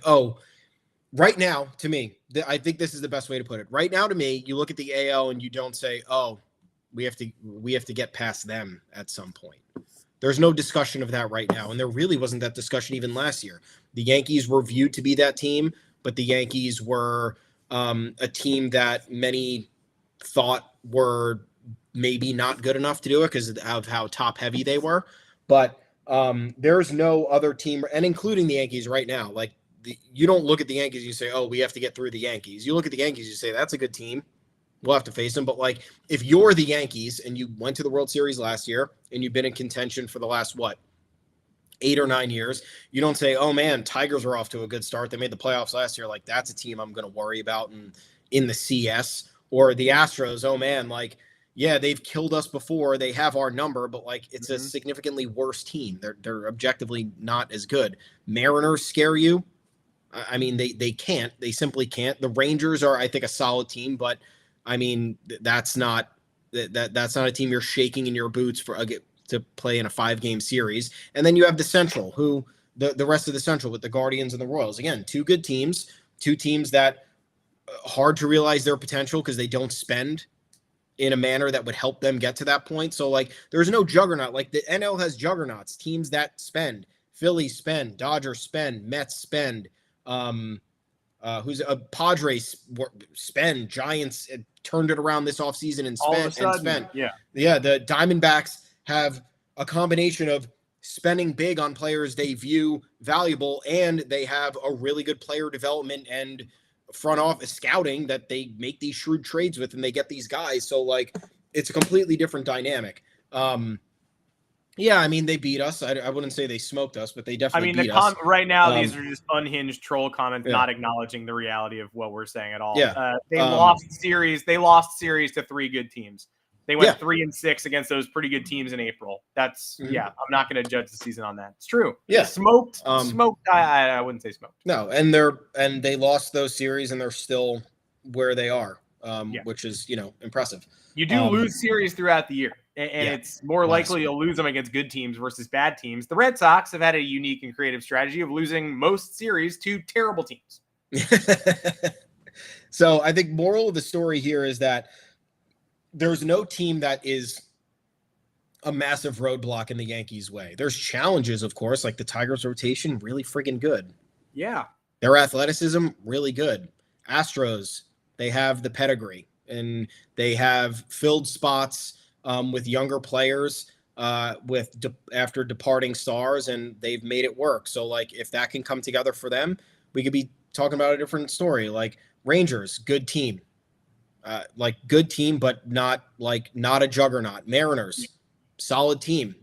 right now, to me, I think this is the best way to put it. Right now, to me, you look at the AL and you don't say, we have to get past them at some point. There's no discussion of that right now, and there really wasn't that discussion even last year. The Yankees were viewed to be that team, but the Yankees were a team that many thought were maybe not good enough to do it because of how top heavy they were. But there's no other team, and including the Yankees right now, like you don't look at the Yankees and you say, we have to get through the Yankees. You look at the Yankees, you say, that's a good team. We'll have to face them. But like, if you're the Yankees and you went to the World Series last year and you've been in contention for the last, 8 or 9 years, you don't say, oh man, Tigers are off to a good start. They made the playoffs last year. Like, that's a team I'm going to worry about in the CS. Or the Astros, oh man, like, yeah, they've killed us before. They have our number, but like, it's a significantly worse team. They're objectively not as good. Mariners scare you. I mean, they can't. They simply can't. The Rangers are, I think, a solid team, but I mean, that's not a team you're shaking in your boots to play in a 5-game series. And then you have the Central, who the rest of the Central with the Guardians and the Royals. Again, 2 good teams, 2 teams that hard to realize their potential because they don't spend in a manner that would help them get to that point. So like, there's no juggernaut. Like the NL has juggernauts, teams that spend. Phillies spend, Dodgers spend, Mets spend. Padres spend. Giants turned it around this offseason and spent. Yeah. The Diamondbacks have a combination of spending big on players they view valuable, and they have a really good player development and front office scouting that they make these shrewd trades with, and they get these guys. So like, it's a completely different dynamic. Yeah, I mean, they beat us. I wouldn't say they smoked us, but they definitely beat us. Right now, these are just unhinged troll comments, not acknowledging the reality of what we're saying at all. Yeah. They lost series to 3 good teams. They went 3-6 against those pretty good teams in April. That's I'm not going to judge the season on that. It's true. Yeah, smoked. I wouldn't say smoked. No, and they lost those series, and they're still where they are, which is impressive. You do lose series throughout the year, and it's more likely you'll lose them against good teams versus bad teams. The Red Sox have had a unique and creative strategy of losing most series to terrible teams. So I think moral of the story here is that there's no team that is a massive roadblock in the Yankees' way. There's challenges, of course, like the Tigers' rotation, really friggin' good. Yeah. Their athleticism, really good. Astros, they have the pedigree, and they have filled spots with younger players after departing stars, and they've made it work. So, like, if that can come together for them, we could be talking about a different story. Like Rangers, good team. Good team, but not a juggernaut. Mariners, solid team.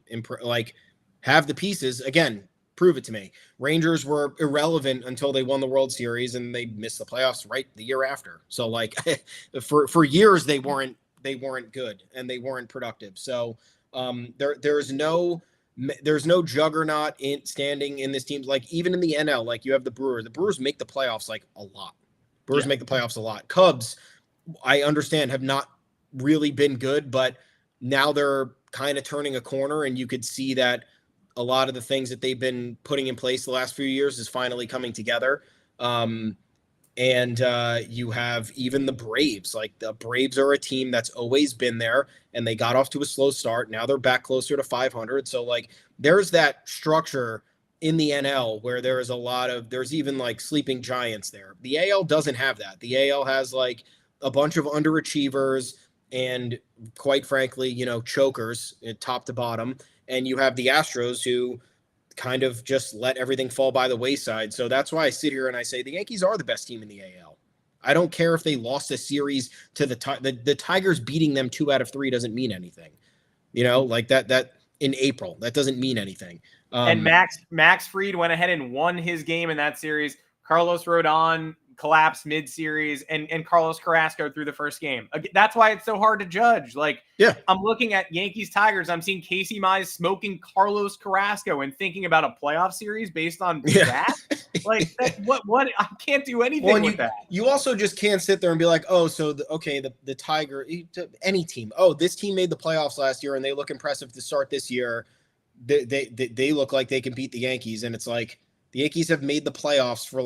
Have the pieces. Again, prove it to me. Rangers were irrelevant until they won the World Series and they missed the playoffs right the year after. So for years they weren't good and they weren't productive. So there's no juggernaut standing in this team. Like even in the NL, like you have the Brewers. The Brewers make the playoffs a lot. Make the playoffs a lot. Cubs, I understand, have not really been good, but now they're kind of turning a corner, and you could see that a lot of the things that they've been putting in place the last few years is finally coming together. You have even the Braves. Like the Braves are a team that's always been there, and they got off to a slow start. Now they're back closer to 500. So there's that structure in the NL where there's even sleeping giants there. The AL doesn't have that. The AL has a bunch of underachievers and, quite frankly, chokers top to bottom. And you have the Astros who kind of just let everything fall by the wayside. So that's why I sit here and I say the Yankees are the best team in the AL. I don't care if they lost a series to the Tigers. Beating them 2 out of 3 doesn't mean anything. That in April, that doesn't mean anything. And Max Fried went ahead and won his game in that series. Carlos Rodon collapsed mid-series, and Carlos Carrasco threw the first game. That's why it's so hard to judge. I'm looking at Yankees Tigers. I'm seeing Casey Mize smoking Carlos Carrasco and thinking about a playoff series based on that. What? I can't do anything with that. You also just can't sit there and be like, oh, so the Tiger, any team. Oh, this team made the playoffs last year and they look impressive to start this year. They look like they can beat the Yankees, and it's like the Yankees have made the playoffs for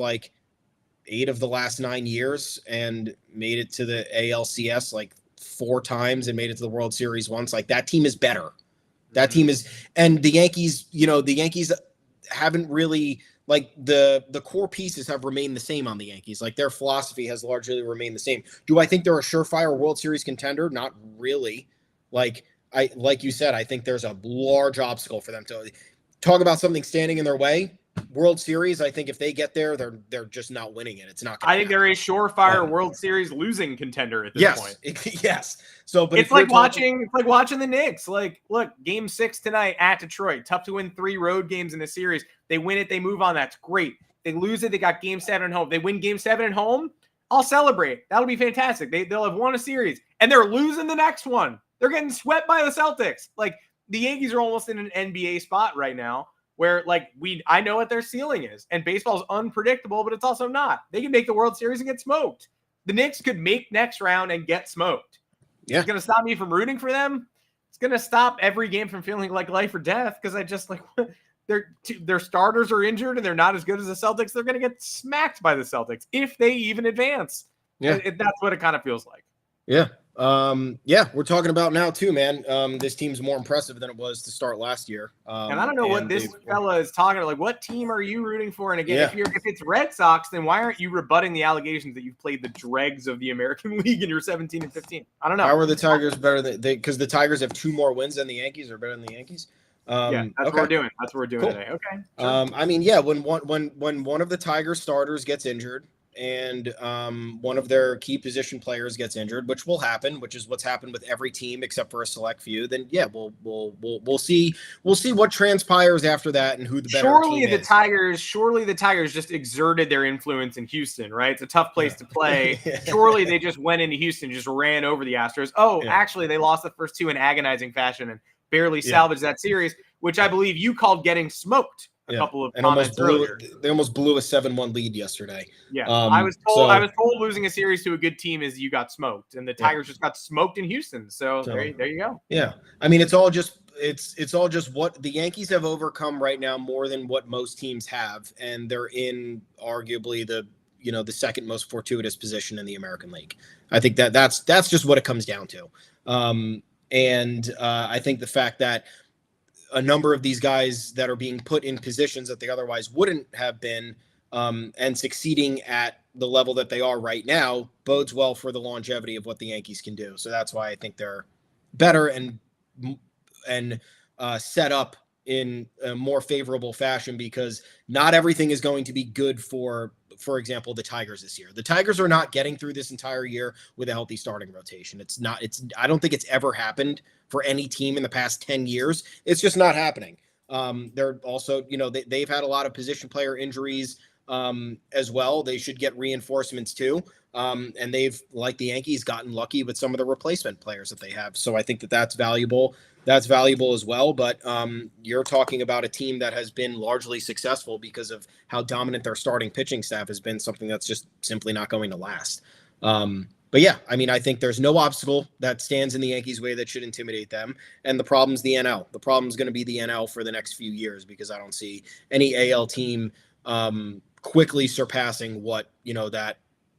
8 of the last 9 years and made it to the ALCS 4 times and made it to the World Series once. That team is better. That team is, and the Yankees, the Yankees haven't really the core pieces have remained the same on the Yankees. Their philosophy has largely remained the same. Do I think they're a surefire World Series contender? Not really. Like you said, I think there's a large obstacle for them to talk about something standing in their way. World Series, I think if they get there, they're just not winning it. It's not gonna happen. They're a surefire World Series losing contender at this point. Yes. So, but it's watching the Knicks. Look, Game 6 tonight at Detroit. Tough to win 3 road games in a series. They win it, they move on. That's great. They lose it, they got Game 7 at home. They win Game 7 at home. I'll celebrate. That'll be fantastic. They'll have won a series, and they're losing the next one. They're getting swept by the Celtics. The Yankees are almost in an NBA spot right now, where I know what their ceiling is, and baseball's unpredictable, but it's also not. They can make the World Series and get smoked. The Knicks could make next round and get smoked. Yeah. It's going to stop me from rooting for them. It's going to stop every game from feeling like life or death, because I just their starters are injured and they're not as good as the Celtics. They're going to get smacked by the Celtics if they even advance. Yeah. That's what it kind of feels like. Yeah. We're talking about now too, man. This team's more impressive than it was to start last year. And I don't know what this fella is talking about. What team are you rooting for? And again, if it's Red Sox, then why aren't you rebutting the allegations that you've played the dregs of the American League and you're 17-15? I don't know. How are the Tigers better than because the Tigers have 2 more wins than the Yankees, or better than the Yankees? That's what we're doing. That's what we're doing today. Okay. Sure. When one of the Tigers starters gets injured, and one of their key position players gets injured, which will happen, which is what's happened with every team except for a select few, then we'll see what transpires after that and who the better team is. Surely the Tigers just exerted their influence in Houston, right? It's a tough place to play. Surely they just went into Houston, just ran over the Astros. Actually, they lost the first 2 in agonizing fashion and barely salvaged that series, which I believe you called getting smoked. A couple of comments earlier. They almost blew a 7-1 lead yesterday. Yeah, I was told losing a series to a good team is you got smoked, and the Tigers just got smoked in Houston. So there you go. Yeah, I mean it's all just what the Yankees have overcome right now more than what most teams have, and they're in arguably the second most fortuitous position in the American League. I think that's just what it comes down to. I think the fact that a number of these guys that are being put in positions that they otherwise wouldn't have been, and succeeding at the level that they are right now bodes well for the longevity of what the Yankees can do. So that's why I think they're better and set up in a more favorable fashion, because not everything is going to be good for example, the Tigers this year. The Tigers are not getting through this entire year with a healthy starting rotation. I don't think it's ever happened for any team in the past 10 years. It's just not happening. They're also, they've had a lot of position player injuries as well. They should get reinforcements too. And they've, like the Yankees, gotten lucky with some of the replacement players that they have. So I think that's valuable. That's valuable as well. But you're talking about a team that has been largely successful because of how dominant their starting pitching staff has been, something that's just simply not going to last. But yeah, I mean, I think there's no obstacle that stands in the Yankees' way that should intimidate them. And the problem's the NL. The problem's going to be the NL for the next few years, because I don't see any AL team quickly surpassing what,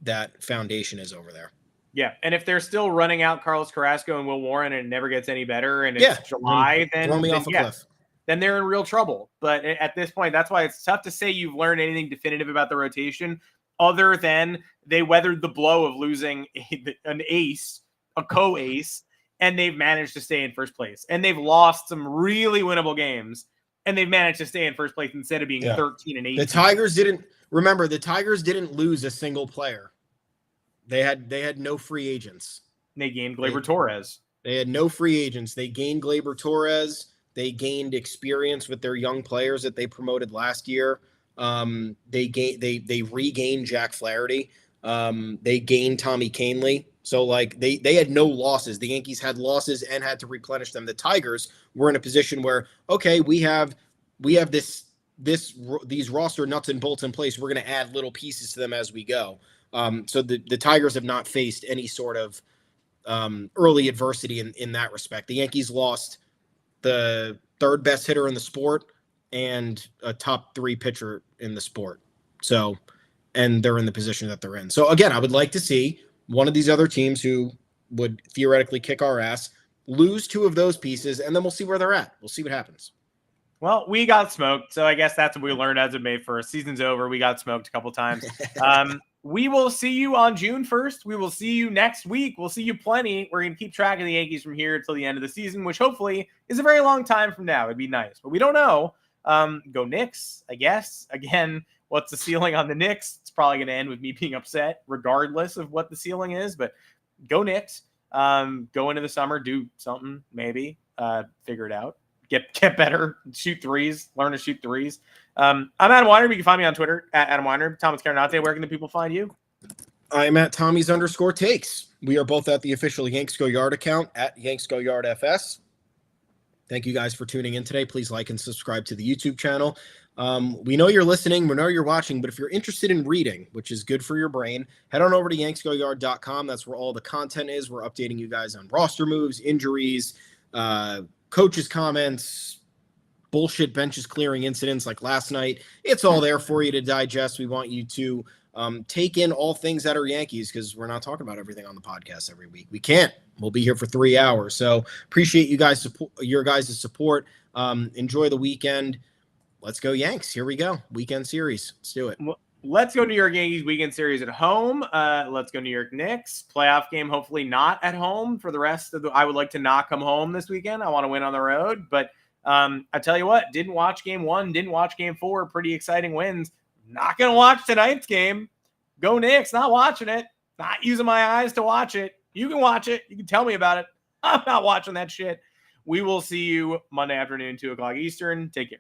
that foundation is over there. Yeah, and if they're still running out Carlos Carrasco and Will Warren and it never gets any better and it's July, then throw me off a cliff. Then they're in real trouble. But at this point, that's why it's tough to say you've learned anything definitive about the rotation, other than they weathered the blow of losing an ace, a co-ace, and they've managed to stay in first place. And they've lost some really winnable games, and they've managed to stay in first place instead of being 13 and 8. The Tigers didn't lose a single player. They had no free agents. They gained Gleyber Torres. They had no free agents. They gained Gleyber Torres. They gained experience with their young players that they promoted last year. They regained Jack Flaherty. They gained Tommy Kahnle. So they had no losses. The Yankees had losses and had to replenish them. The Tigers were in a position where, okay, we have these roster nuts and bolts in place. We're going to add little pieces to them as we go. So the Tigers have not faced any sort of early adversity in that respect. The Yankees lost the third best hitter in the sport and a top 3 pitcher in the sport. So, and they're in the position that they're in. So again, I would like to see one of these other teams who would theoretically kick our ass lose 2 of those pieces, and then we'll see where they're at. We'll see what happens. Well, we got smoked. So I guess that's what we learned as of May 1st. Season's over. We got smoked a couple times. We will see you on June 1st. We will see you next week. We'll see you plenty. We're going to keep track of the Yankees from here until the end of the season, which hopefully is a very long time from now. It'd be nice, but we don't know. Go Knicks, I guess. Again, what's the ceiling on the Knicks? It's probably going to end with me being upset regardless of what the ceiling is, but go Knicks. Go into the summer, do something, maybe, figure it out. Get better, shoot threes, learn to shoot threes. I'm Adam Weinrib. You can find me on Twitter at Adam Weinrib. Thomas Carannante, where can the people find you? I'm at Tommy's_takes. We are both at the official Yanks Go Yard account at Yanks Go Yard FS. Thank you guys for tuning in today. Please like and subscribe to the YouTube channel. We know you're listening. We know you're watching. But if you're interested in reading, which is good for your brain, head on over to yanksgoyard.com. That's where all the content is. We're updating you guys on roster moves, injuries, coaches' comments, bullshit benches clearing incidents like last night. It's all there for you to digest. We want you to take in all things that are Yankees, because we're not talking about everything on the podcast every week. We can't. We'll be here for 3 hours. So appreciate you guys your guys' support. Enjoy the weekend. Let's go Yanks. Here we go. Weekend series. Let's do it. Let's go New York Yankees weekend series at home. Let's go New York Knicks. Playoff game, hopefully not at home for the rest of I would like to not come home this weekend. I want to win on the road. But I tell you what, didn't watch game 1, didn't watch game 4. Pretty exciting wins. Not going to watch tonight's game. Go Knicks. Not watching it. Not using my eyes to watch it. You can watch it. You can tell me about it. I'm not watching that shit. We will see you Monday afternoon, 2 o'clock Eastern. Take care.